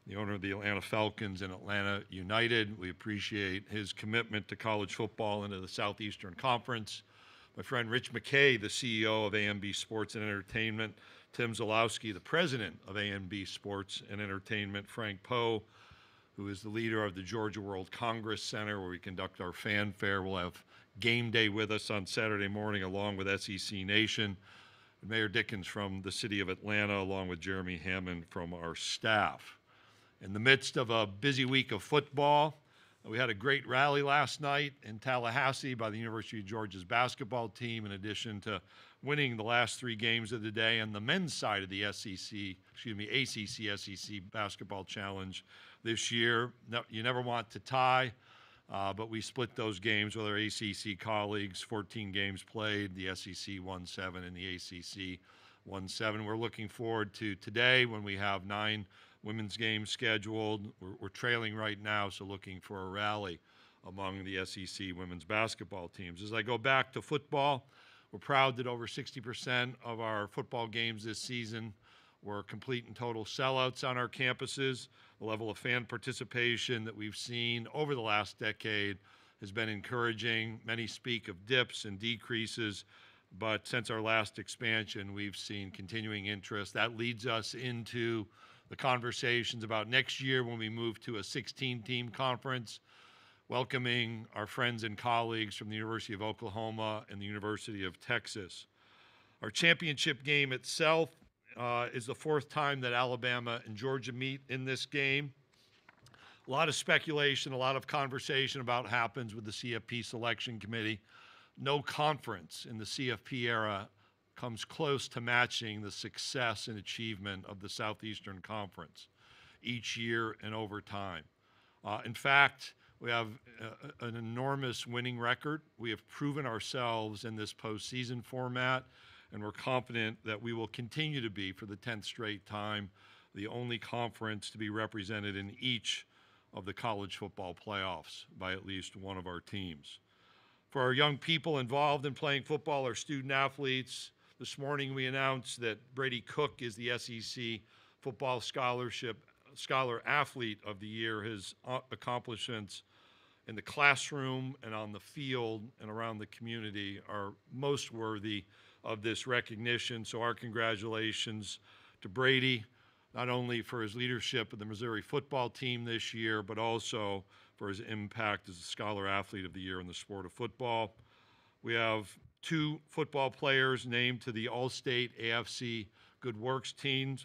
the owner of the Atlanta Falcons and Atlanta United. We appreciate his commitment to college football and to the Southeastern Conference. My friend Rich McKay, the CEO of AMB Sports and Entertainment, Tim Zalowski, the president of AMB Sports and Entertainment, Frank Poe, who is the leader of the Georgia World Congress Center, where we conduct our fanfare. We'll have game day with us on Saturday morning, along with SEC Nation. Mayor Dickens from the city of Atlanta, along with Jeremy Hammond from our staff. In the midst of a busy week of football, we had a great rally last night in Tallahassee by the University of Georgia's basketball team, in addition to winning the last 3 games of the day on the men's side of the ACC-SEC basketball challenge this year. You never want to tie, but we split those games with our ACC colleagues. 14 games played. The SEC won 7 and the ACC won 7. We're looking forward to today when we have 9 women's games scheduled. We're trailing right now, so looking for a rally among the SEC women's basketball teams. As I go back to football, we're proud that over 60% of our football games this season were complete and total sellouts on our campuses. The level of fan participation that we've seen over the last decade has been encouraging. Many speak of dips and decreases, but since our last expansion, we've seen continuing interest. That leads us into the conversations about next year when we move to a 16-team conference, welcoming our friends and colleagues from the University of Oklahoma and the University of Texas. Our championship game itself is the 4th time that Alabama and Georgia meet in this game. A lot of speculation, a lot of conversation about what happens with the CFP selection committee. No conference in the CFP era comes close to matching the success and achievement of the Southeastern Conference each year and over time. In fact, we have an enormous winning record. We have proven ourselves in this postseason format, and we're confident that we will continue to be, for the 10th straight time, the only conference to be represented in each of the college football playoffs by at least one of our teams. For our young people involved in playing football, our student athletes, this morning we announced that Brady Cook is the SEC Football Scholar Athlete of the Year. His accomplishments in the classroom and on the field and around the community are most worthy of this recognition. So our congratulations to Brady, not only for his leadership of the Missouri football team this year, but also for his impact as a Scholar Athlete of the Year in the sport of football. We have 2 football players named to the All-State AFC Good Works team,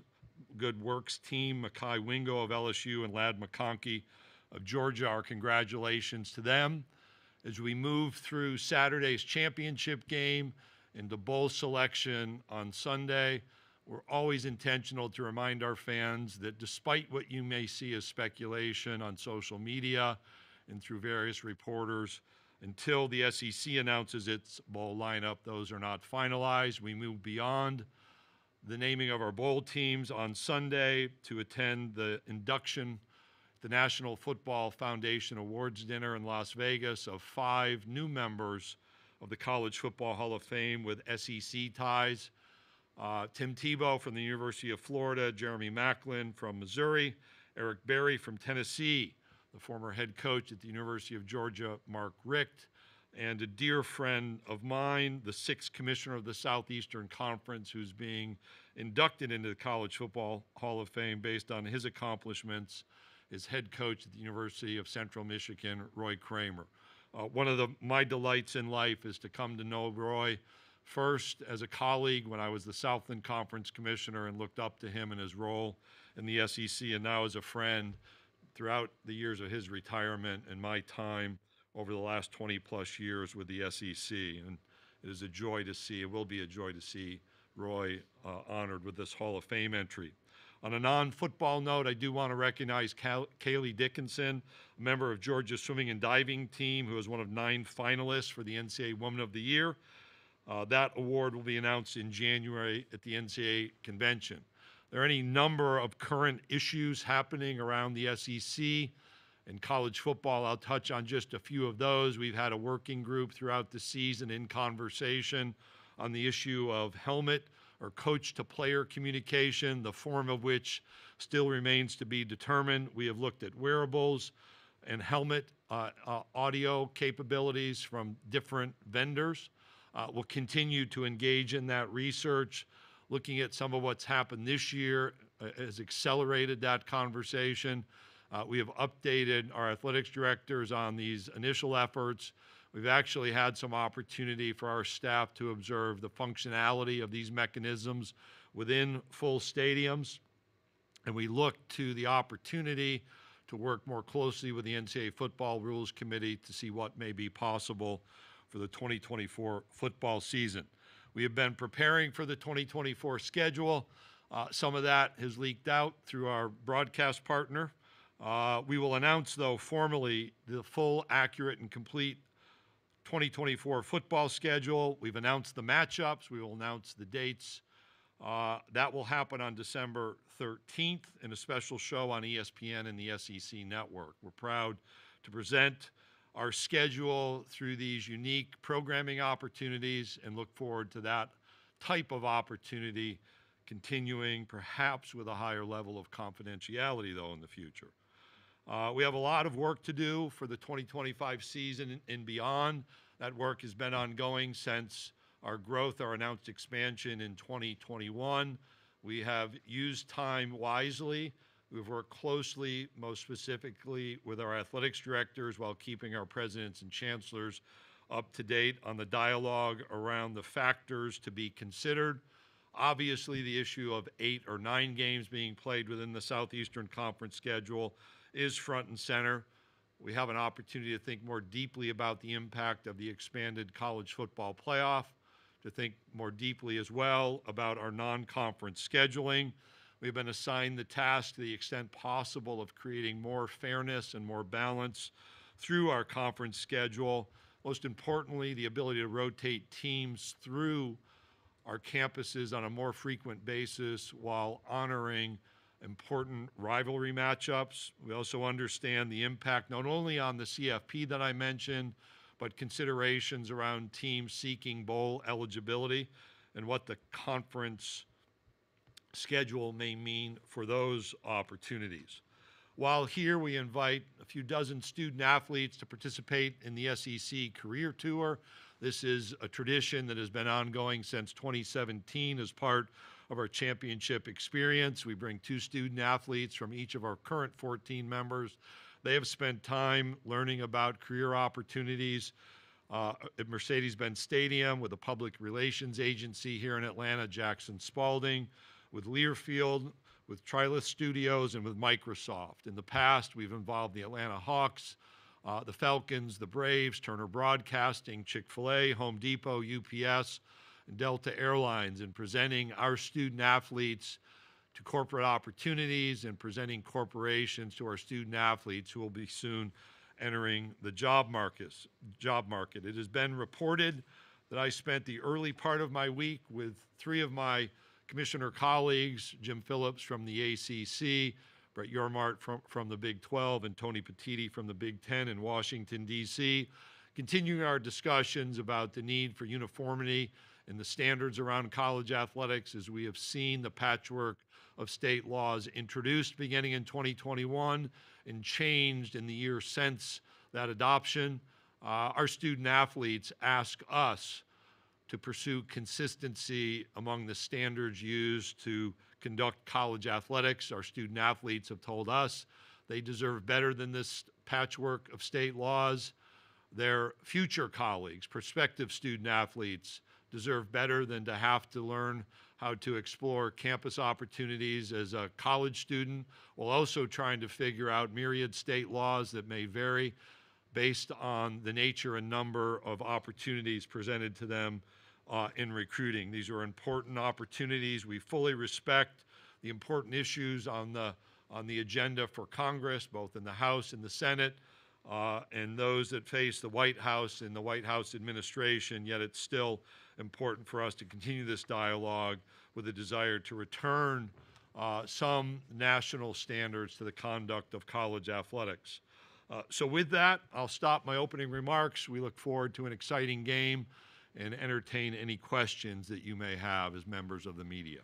Makai Wingo of LSU and Ladd McConkey of Georgia. Our congratulations to them. As we move through Saturday's championship game into bowl selection on Sunday, we're always intentional to remind our fans that despite what you may see as speculation on social media and through various reporters, until the SEC announces its bowl lineup, those are not finalized. We move beyond the naming of our bowl teams on Sunday to attend the induction, the National Football Foundation Awards dinner in Las Vegas of 5 new members of the College Football Hall of Fame with SEC ties. Tim Tebow from the University of Florida, Jeremy Maclin from Missouri, Eric Berry from Tennessee, the former head coach at the University of Georgia, Mark Richt, and a dear friend of mine, the 6th commissioner of the Southeastern Conference, who's being inducted into the College Football Hall of Fame based on his accomplishments, is head coach at the University of Central Michigan, Roy Kramer. One of my delights in life is to come to know Roy first as a colleague when I was the Southland Conference commissioner and looked up to him in his role in the SEC, and now as a friend throughout the years of his retirement and my time over the last 20 plus years with the SEC. And it is a joy to see, it will be a joy to see Roy honored with this Hall of Fame entry. On a non-football note, I do want to recognize Kaylee Dickinson, a member of Georgia's swimming and diving team, who is one of 9 finalists for the NCAA Woman of the Year. That award will be announced in January at the NCAA convention. There are any number of current issues happening around the SEC and college football. I'll touch on just a few of those. We've had a working group throughout the season in conversation on the issue of helmet or coach-to-player communication, the form of which still remains to be determined. We have looked at wearables and helmet audio capabilities from different vendors. We'll continue to engage in that research. Looking at some of what's happened this year has accelerated that conversation. We have updated our athletics directors on these initial efforts. We've actually had some opportunity for our staff to observe the functionality of these mechanisms within full stadiums. And we look to the opportunity to work more closely with the NCAA Football Rules Committee to see what may be possible for the 2024 football season. We have been preparing for the 2024 schedule. Some of that has leaked out through our broadcast partner. We will announce, though, formally the full, accurate, and complete 2024 football schedule. We've announced the matchups. We will announce the dates. That will happen on December 13th in a special show on ESPN and the SEC Network. We're proud to present our schedule through these unique programming opportunities and look forward to that type of opportunity continuing, perhaps with a higher level of confidentiality, though, in the future. We have a lot of work to do for the 2025 season and beyond. That work has been ongoing since our growth, our announced expansion in 2021. We have used time wisely. We've worked closely, most specifically with our athletics directors, while keeping our presidents and chancellors up to date on the dialogue around the factors to be considered. Obviously, the issue of 8 or 9 games being played within the Southeastern Conference schedule is front and center. We have an opportunity to think more deeply about the impact of the expanded college football playoff, to think more deeply as well about our non-conference scheduling. We've been assigned the task, to the extent possible, of creating more fairness and more balance through our conference schedule. Most importantly, the ability to rotate teams through our campuses on a more frequent basis while honoring important rivalry matchups. We also understand the impact not only on the CFP that I mentioned, but considerations around teams seeking bowl eligibility and what the conference schedule may mean for those opportunities. While here we invite a few dozen student athletes to participate in the SEC Career Tour. This is a tradition that has been ongoing since 2017 as part of our championship experience. We bring 2 student athletes from each of our current 14 members. They have spent time learning about career opportunities at Mercedes-Benz Stadium with a public relations agency here in Atlanta, Jackson Spalding, with Learfield, with Trilith Studios, and with Microsoft. In the past, we've involved the Atlanta Hawks, the Falcons, the Braves, Turner Broadcasting, Chick-fil-A, Home Depot, UPS, and Delta Airlines in presenting our student athletes to corporate opportunities and presenting corporations to our student athletes who will be soon entering the job market. It has been reported that I spent the early part of my week with 3 of my commissioner colleagues, Jim Phillips from the ACC, Brett Yormart from the Big 12, and Tony Petitti from the Big 10 in Washington, D.C., continuing our discussions about the need for uniformity in the standards around college athletics, as we have seen the patchwork of state laws introduced beginning in 2021 and changed in the year since that adoption. Our student athletes ask us to pursue consistency among the standards used to conduct college athletics. Our student athletes have told us they deserve better than this patchwork of state laws. Their future colleagues, prospective student athletes, deserve better than to have to learn how to explore campus opportunities as a college student, while also trying to figure out myriad state laws that may vary based on the nature and number of opportunities presented to them in recruiting. These are important opportunities. We fully respect the important issues on the agenda for Congress, both in the House and the Senate, and those that face the White House and the White House administration, yet it's still important for us to continue this dialogue with a desire to return some national standards to the conduct of college athletics. So with that, I'll stop my opening remarks. We look forward to an exciting game and entertain any questions that you may have as members of the media.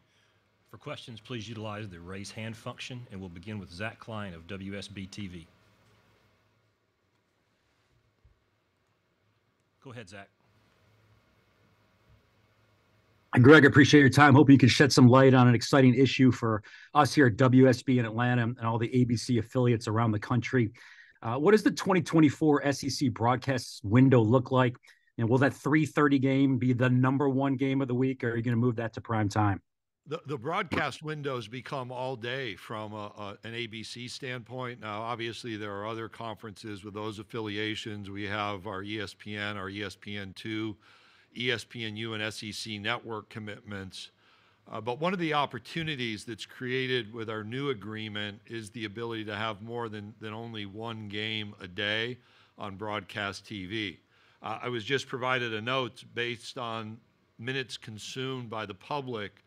For questions, please utilize the raise hand function, and we'll begin with Zach Klein of WSB TV. Go ahead, Zach. Greg, I appreciate your time. Hope you can shed some light on an exciting issue for us here at WSB in Atlanta and all the ABC affiliates around the country. What does the 2024 SEC broadcast window look like? And will that 3:30 game be the #1 game of the week, or are you going to move that to prime time? The broadcast windows become all day from an ABC standpoint. Now, obviously, there are other conferences with those affiliations. We have our ESPN, our ESPN2, ESPNU, and SEC network commitments. But one of the opportunities that's created with our new agreement is the ability to have more than only one game a day on broadcast TV. I was just provided a note based on minutes consumed by the public.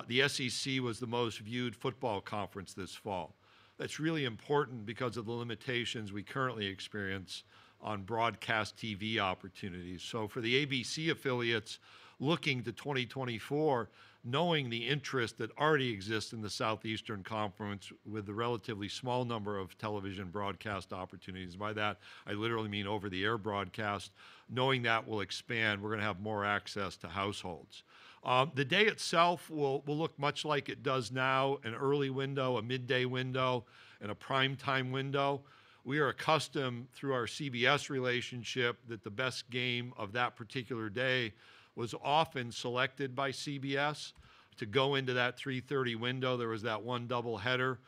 The SEC was the most viewed football conference this fall. That's really important because of the limitations we currently experience on broadcast TV opportunities. So for the ABC affiliates looking to 2024, knowing the interest that already exists in the Southeastern Conference with the relatively small number of television broadcast opportunities, by that I literally mean over-the-air broadcast, knowing that will expand, we're going to have more access to households. The day itself will look much like it does now, an early window, a midday window, and a primetime window. We are accustomed through our CBS relationship that the best game of that particular day was often selected by CBS to go into that 3:30 window. There was that one doubleheader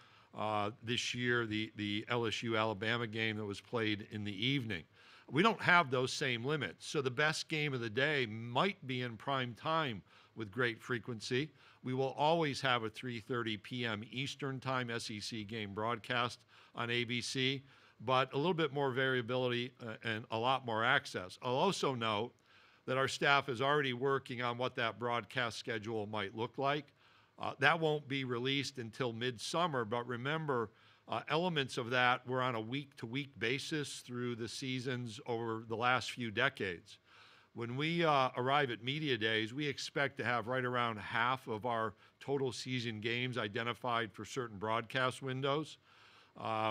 this year, the LSU-Alabama game that was played in the evening. We don't have those same limits. So the best game of the day might be in prime time with great frequency. We will always have a 3:30 p.m. Eastern Time SEC game broadcast on ABC, but a little bit more variability and a lot more access. I'll also note that our staff is already working on what that broadcast schedule might look like. That won't be released until midsummer, but remember, elements of that were on a week-to-week basis through the seasons over the last few decades. When we arrive at Media Days, we expect to have right around half of our total season games identified for certain broadcast windows.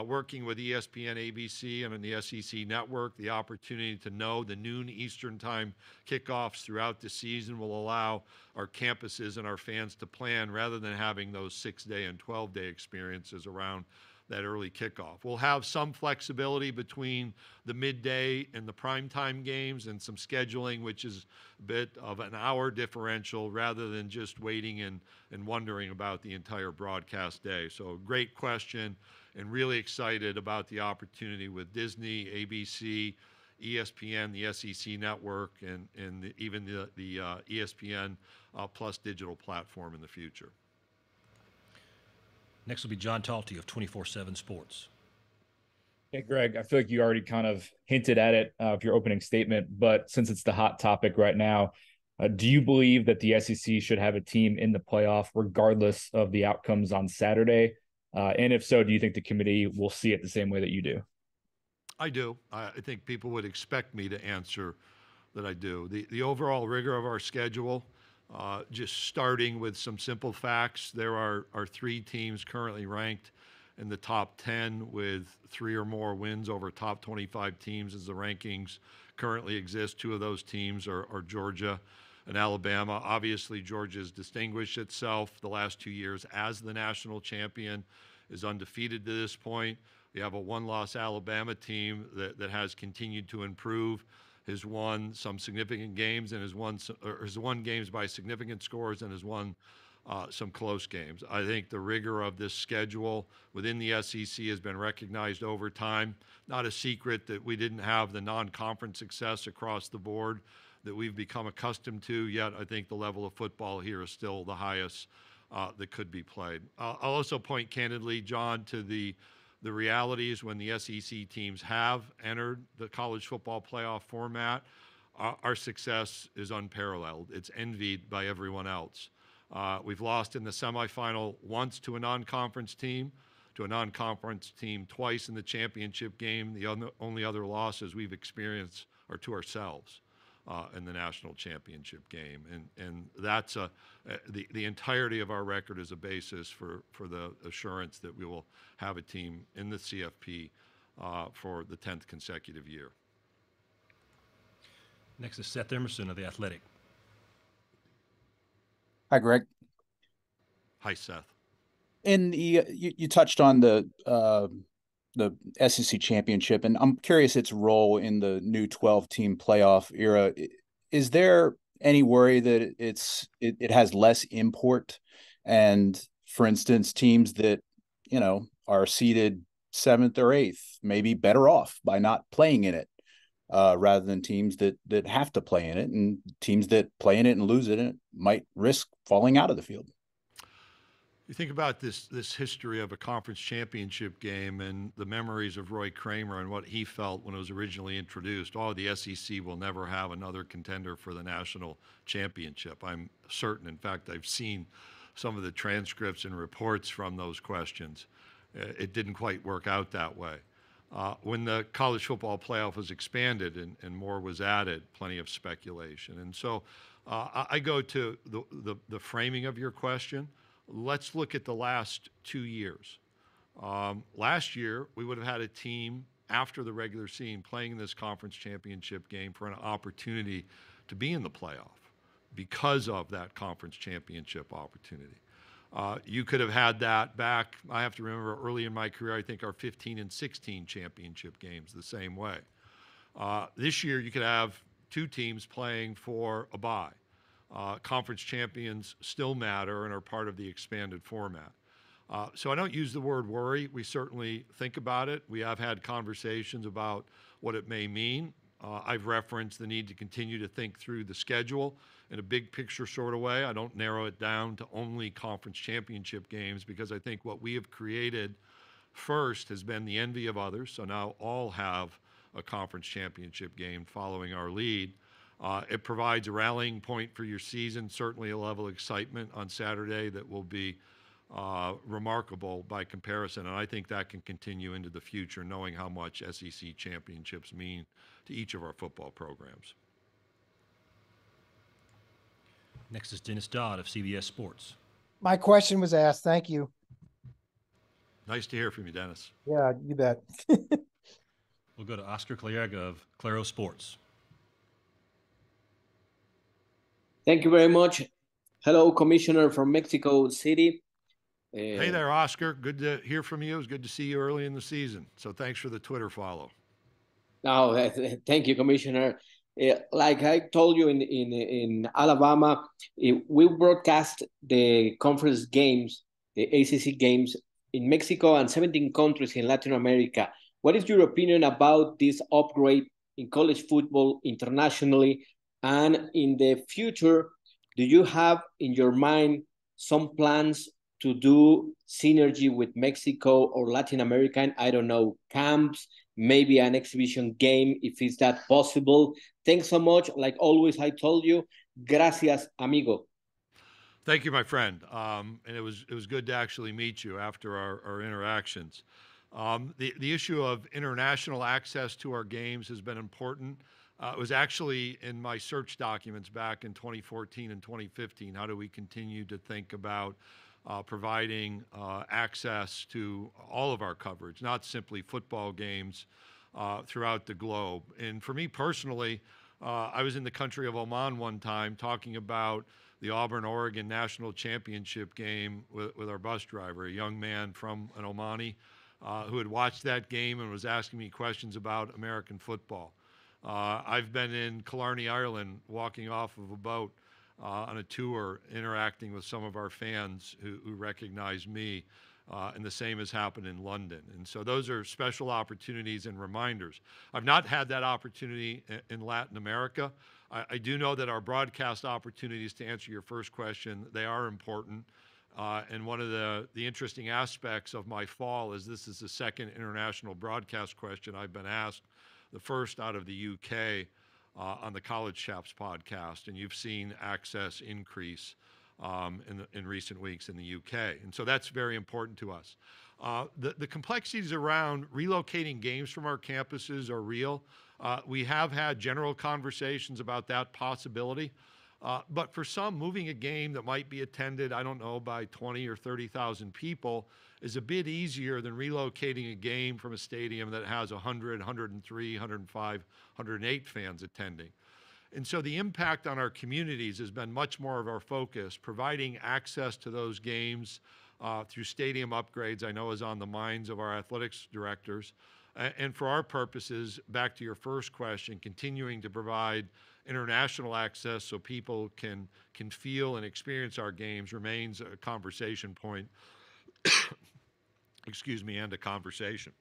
Working with ESPN, ABC, and on the SEC network, the opportunity to know the noon Eastern Time kickoffs throughout the season will allow our campuses and our fans to plan rather than having those 6-day and 12-day experiences around that early kickoff. We'll have some flexibility between the midday and the primetime games and some scheduling, which is a bit of an hour differential rather than just waiting and wondering about the entire broadcast day. So great question, and really excited about the opportunity with Disney, ABC, ESPN, the SEC network, and even the ESPN Plus digital platform in the future. Next will be John Talty of 24/7 Sports. Hey, Greg, I feel like you already kind of hinted at it with your opening statement, but since it's the hot topic right now, do you believe that the SEC should have a team in the playoff regardless of the outcomes on Saturday? And if so, do you think the committee will see it the same way that you do? I do. I think people would expect me to answer that I do. The overall rigor of our schedule, just starting with some simple facts, there are 3 teams currently ranked in the top 10 with 3 or more wins over top 25 teams as the rankings currently exist. 2 of those teams are Georgia and Alabama. Obviously, Georgia's distinguished itself the last 2 years as the national champion, is undefeated to this point. We have a 1-loss Alabama team that has continued to improve, has won some significant games and has won games by significant scores and has won some close games. I think the rigor of this schedule within the SEC has been recognized over time. Not a secret that we didn't have the non-conference success across the board that we've become accustomed to, yet I think the level of football here is still the highest that could be played. I'll also point candidly, John, to the realities when the SEC teams have entered the college football playoff format. Our success is unparalleled. It's envied by everyone else. We've lost in the semifinal once to a non-conference team, twice in the championship game. The only other losses we've experienced are to ourselves in the national championship game. And that's the entirety of our record is a basis for the assurance that we will have a team in the CFP for the 10th consecutive year. Next is Seth Emerson of The Athletic. Hi, Greg. Hi, Seth. And you touched on the SEC championship, and I'm curious its role in the new 12-team playoff era. Is there any worry that it has less import, and for instance, teams that are seeded 7th or 8th may be better off by not playing in it, rather than teams that have to play in it, and teams that play in it and lose it might risk falling out of the field? You think about this history of a conference championship game and the memories of Roy Kramer and what he felt when it was originally introduced. Oh, the SEC will never have another contender for the national championship. I'm certain. In fact, I've seen some of the transcripts and reports from those questions. It didn't quite work out that way. When the college football playoff was expanded and more was added, plenty of speculation. And so I go to the framing of your question. Let's look at the last 2 years. Last year, we would have had a team after the regular season playing in this conference championship game for an opportunity to be in the playoff because of that conference championship opportunity. You could have had that back, I have to remember early in my career, I think our 15 and 16 championship games the same way. This year, you could have 2 teams playing for a bye. Conference champions still matter and are part of the expanded format. So I don't use the word worry. We certainly think about it. We have had conversations about what it may mean. I've referenced the need to continue to think through the schedule in a big picture sort of way. I don't narrow it down to only conference championship games because I think what we have created first has been the envy of others. So now all have a conference championship game following our lead. It provides a rallying point for your season, certainly a level of excitement on Saturday that will be remarkable by comparison. And I think that can continue into the future, knowing how much SEC championships mean to each of our football programs. Next is Dennis Dodd of CBS Sports. My question was asked. Thank you. Nice to hear from you, Dennis. Yeah, you bet. We'll go to Oscar Caliega of Claro Sports. Thank you very much. Hello, Commissioner from Mexico City. Hey there, Oscar. Good to hear from you. It was good to see you early in the season. So thanks for the Twitter follow. No, thank you, Commissioner. Like I told you in Alabama, we broadcast the conference games, the ACC games in Mexico and 17 countries in Latin America. What is your opinion about this upgrade in college football internationally? And in the future, do you have in your mind some plans to do synergy with Mexico or Latin American, I don't know, camps, maybe an exhibition game, if it's that possible? Thanks so much. Like always, I told you, gracias, amigo. Thank you, my friend. And it was good to actually meet you after our interactions. The issue of international access to our games has been important. It was actually in my search documents back in 2014 and 2015. How do we continue to think about providing access to all of our coverage, not simply football games throughout the globe? And for me personally, I was in the country of Oman one time talking about the Auburn-Oregon National Championship game with our bus driver, a young man from an Omani who had watched that game and was asking me questions about American football. I've been in Killarney, Ireland, walking off of a boat on a tour, interacting with some of our fans who recognize me, and the same has happened in London. And so those are special opportunities and reminders. I've not had that opportunity in Latin America. I do know that our broadcast opportunities, to answer your first question, they are important. And one of the interesting aspects of my fall is this is the second international broadcast question I've been asked, the first out of the UK on the College Chaps podcast, and you've seen access increase in recent weeks in the UK. And so that's very important to us. The complexities around relocating games from our campuses are real. We have had general conversations about that possibility. But for some, moving a game that might be attended, I don't know, by 20 or 30,000 people is a bit easier than relocating a game from a stadium that has 100, 103, 105, 108 fans attending. And so the impact on our communities has been much more of our focus. Providing access to those games through stadium upgrades, I know, is on the minds of our athletics directors. And for our purposes, back to your first question, continuing to provide international access so people can feel and experience our games remains a conversation point, excuse me, and a conversation.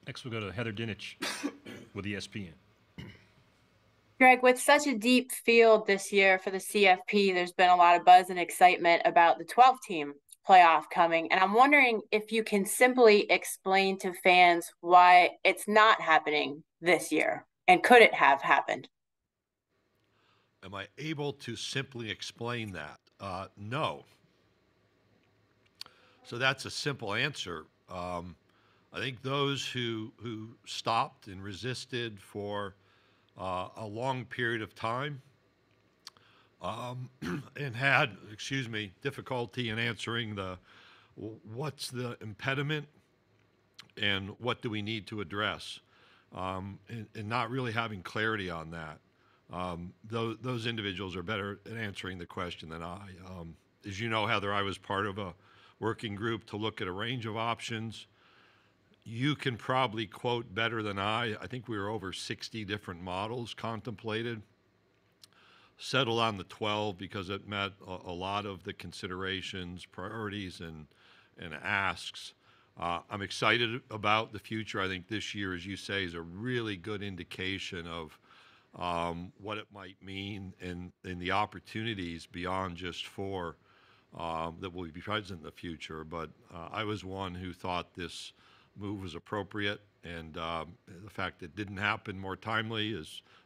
Next, we'll go to Heather Dinich with ESPN. Greg, with such a deep field this year for the CFP, there's been a lot of buzz and excitement about the 12-team playoff coming. And I'm wondering if you can simply explain to fans why it's not happening this year, and could it have happened? Am I able to simply explain that? No. So that's a simple answer. I think those who stopped and resisted for a long period of time and had, difficulty in answering what's the impediment and what do we need to address, and not really having clarity on that. Those individuals are better at answering the question than I. As you know, Heather, I was part of a working group to look at a range of options. You can probably quote better than I. I think we were over 60 different models contemplated. Settled on the 12 because it met a lot of the considerations, priorities, and asks. I'm excited about the future. I think this year, as you say, is a really good indication of what it might mean and the opportunities beyond just 4 that will be present in the future. But I was one who thought this move was appropriate, and the fact that it didn't happen more timely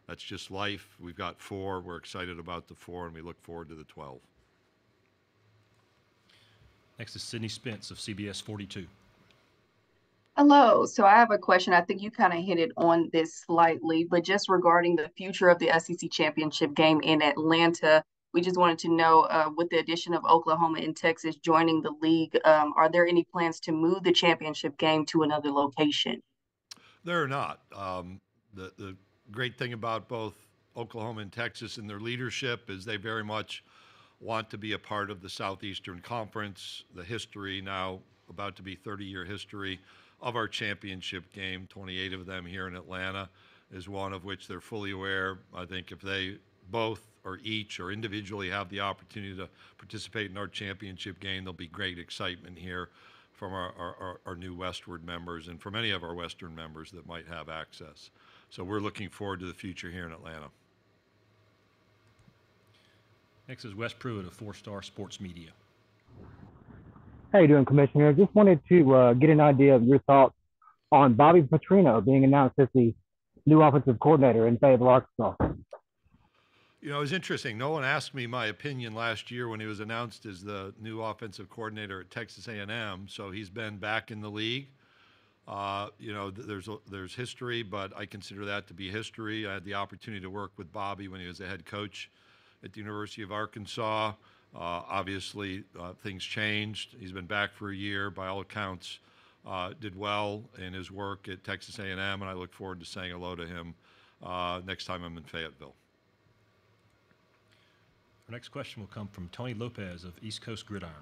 that's just life. We've got 4. We're excited about the 4, and we look forward to the 12. Next is Sydney Spence of CBS 42. Hello. So I have a question. I think you kind of hit it on this slightly, but just regarding the future of the SEC championship game in Atlanta, we just wanted to know, with the addition of Oklahoma and Texas joining the league, are there any plans to move the championship game to another location? There are not. The great thing about both Oklahoma and Texas and their leadership is they very much want to be a part of the Southeastern Conference. The history now, about to be 30-year history of our championship game, 28 of them here in Atlanta, is one of which they're fully aware. I think if they both or each or individually have the opportunity to participate in our championship game, there'll be great excitement here from our new Westward members and from any of our Western members that might have access. So we're looking forward to the future here in Atlanta. Next is Wes Pruitt of 4-Star Sports Media. How you doing, Commissioner? Just wanted to get an idea of your thoughts on Bobby Petrino being announced as the new offensive coordinator in Fayetteville, Arkansas. You know, it was interesting. No one asked me my opinion last year when he was announced as the new offensive coordinator at Texas A&M. So he's been back in the league. You know, there's history, but I consider that to be history. I had the opportunity to work with Bobby when he was the head coach at the University of Arkansas. Obviously, things changed. He's been back for a year. By all accounts, did well in his work at Texas A&M, and I look forward to saying hello to him next time I'm in Fayetteville. Our next question will come from Tony Lopez of East Coast Gridiron.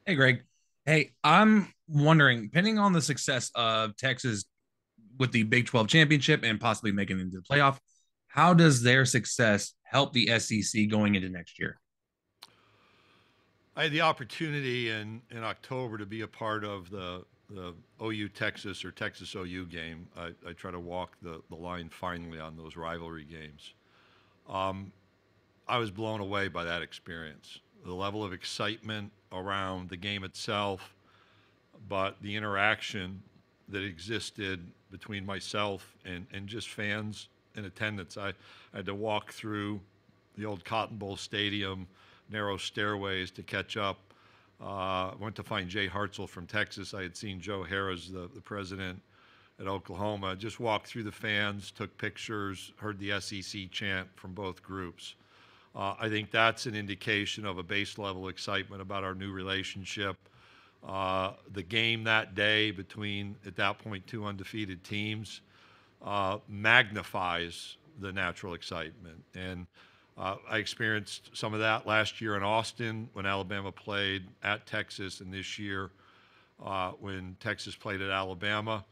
Hey, Greg. Hey, I'm wondering, depending on the success of Texas with the Big 12 championship and possibly making it into the playoff, how does their success help the SEC going into next year? I had the opportunity in October to be a part of the OU Texas or Texas OU game. I try to walk the line finally on those rivalry games. I was blown away by that experience. The level of excitement around the game itself, but the interaction that existed between myself and just fans in attendance. I had to walk through the old Cotton Bowl Stadium, narrow stairways to catch up. Went to find Jay Hartzell from Texas. I had seen Joe Harris, the president at Oklahoma. Just walked through the fans, took pictures, heard the SEC chant from both groups. I think that's an indication of a base level excitement about our new relationship. The game that day between, at that point, two undefeated teams magnifies the natural excitement. And I experienced some of that last year in Austin when Alabama played at Texas, and this year when Texas played at Alabama.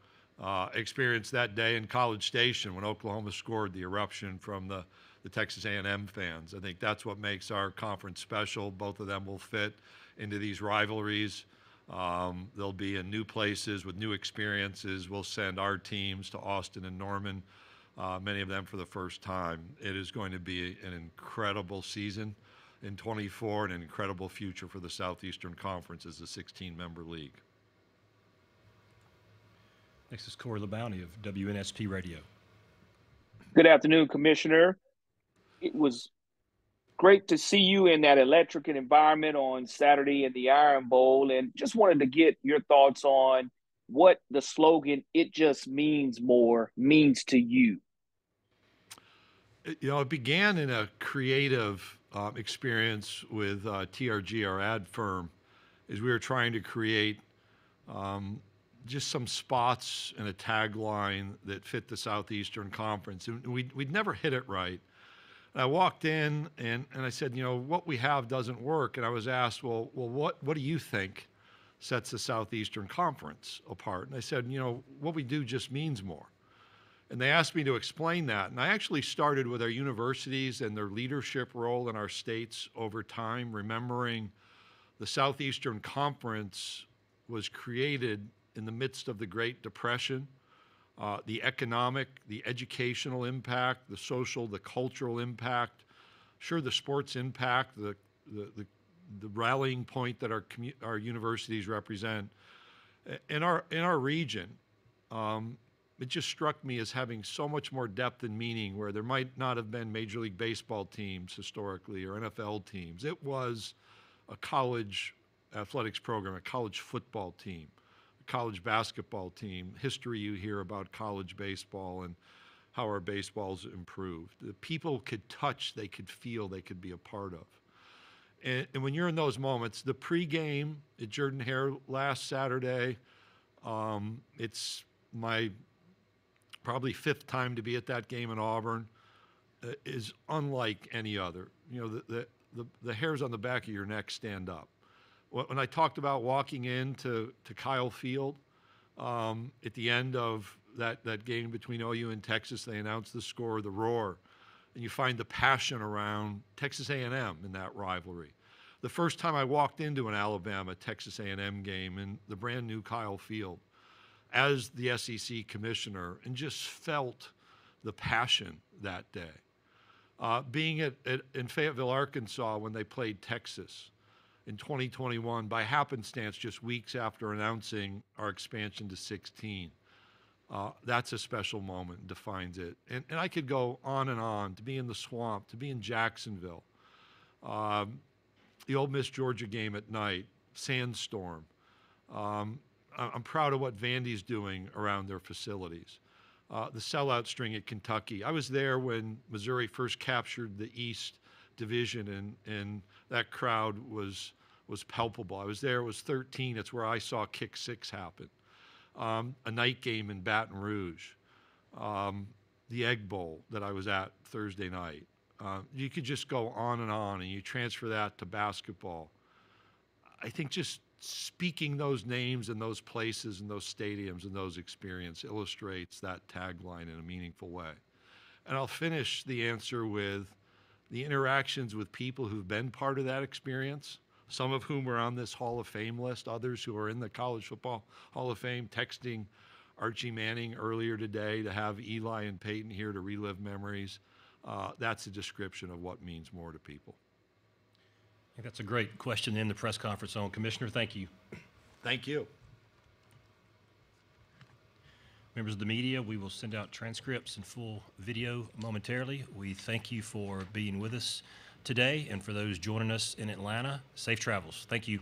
Experienced that day in College Station when Oklahoma scored, the eruption from the Texas A&M fans. I think that's what makes our conference special. Both of them will fit into these rivalries. They'll be in new places with new experiences. We'll send our teams to Austin and Norman, many of them for the first time. It is going to be an incredible season in 24 and an incredible future for the Southeastern Conference as a 16-member league. Next is Corey LeBounty of WNSP Radio. Good afternoon, Commissioner. It was great to see you in that electric environment on Saturday in the Iron Bowl, and just wanted to get your thoughts on what the slogan, "It Just Means More," means to you. You know, it began in a creative experience with TRG, our ad firm, as we were trying to create just some spots and a tagline that fit the Southeastern Conference. And we'd never hit it right. And I walked in and I said, you know, what we have doesn't work. And I was asked, well, what do you think sets the Southeastern Conference apart? And I said, you know, what we do just means more. And they asked me to explain that. And I actually started with our universities and their leadership role in our states over time, remembering the Southeastern Conference was created in the midst of the Great Depression. The economic, the educational impact, the social, the cultural impact, sure, the sports impact, the rallying point that our universities represent. In our region, it just struck me as having so much more depth and meaning, where there might not have been Major League Baseball teams historically or NFL teams. It was a college athletics program, a college football team, a college basketball team, history you hear about college baseball and how our baseball's improved. The people could touch, they could feel, they could be a part of. And when you're in those moments, the pregame at Jordan-Hare last Saturday, it's my probably fifth time to be at that game in Auburn, is unlike any other. You know, the hairs on the back of your neck stand up. When I talked about walking into Kyle Field at the end of that game between OU and Texas, they announced the score, the roar, and you find the passion around Texas A&M in that rivalry. The first time I walked into an Alabama-Texas A&M game in the brand new Kyle Field as the SEC commissioner, and just felt the passion that day. Being in Fayetteville, Arkansas, when they played Texas in 2021, by happenstance, just weeks after announcing our expansion to 16. That's a special moment and defines it. And I could go on, to be in the Swamp, to be in Jacksonville, the Ole Miss Georgia game at night, Sandstorm. I'm proud of what Vandy's doing around their facilities. The sellout string at Kentucky. I was there when Missouri first captured the East Division, and that crowd was palpable. I was there, it was 13. It's where I saw Kick 6 happen. A night game in Baton Rouge. The Egg Bowl that I was at Thursday night. You could just go on, and you transfer that to basketball. I think just speaking those names and those places and those stadiums and those experiences illustrates that tagline in a meaningful way. And I'll finish the answer with the interactions with people who've been part of that experience, some of whom are on this Hall of Fame list, others who are in the College Football Hall of Fame, texting Archie Manning earlier today to have Eli and Peyton here to relive memories. That's a description of what means more to people. I think that's a great question to end the press conference on. Commissioner, thank you. Thank you. Members of the media, we will send out transcripts and full video momentarily. We thank you for being with us today, and for those joining us in Atlanta, safe travels. Thank you.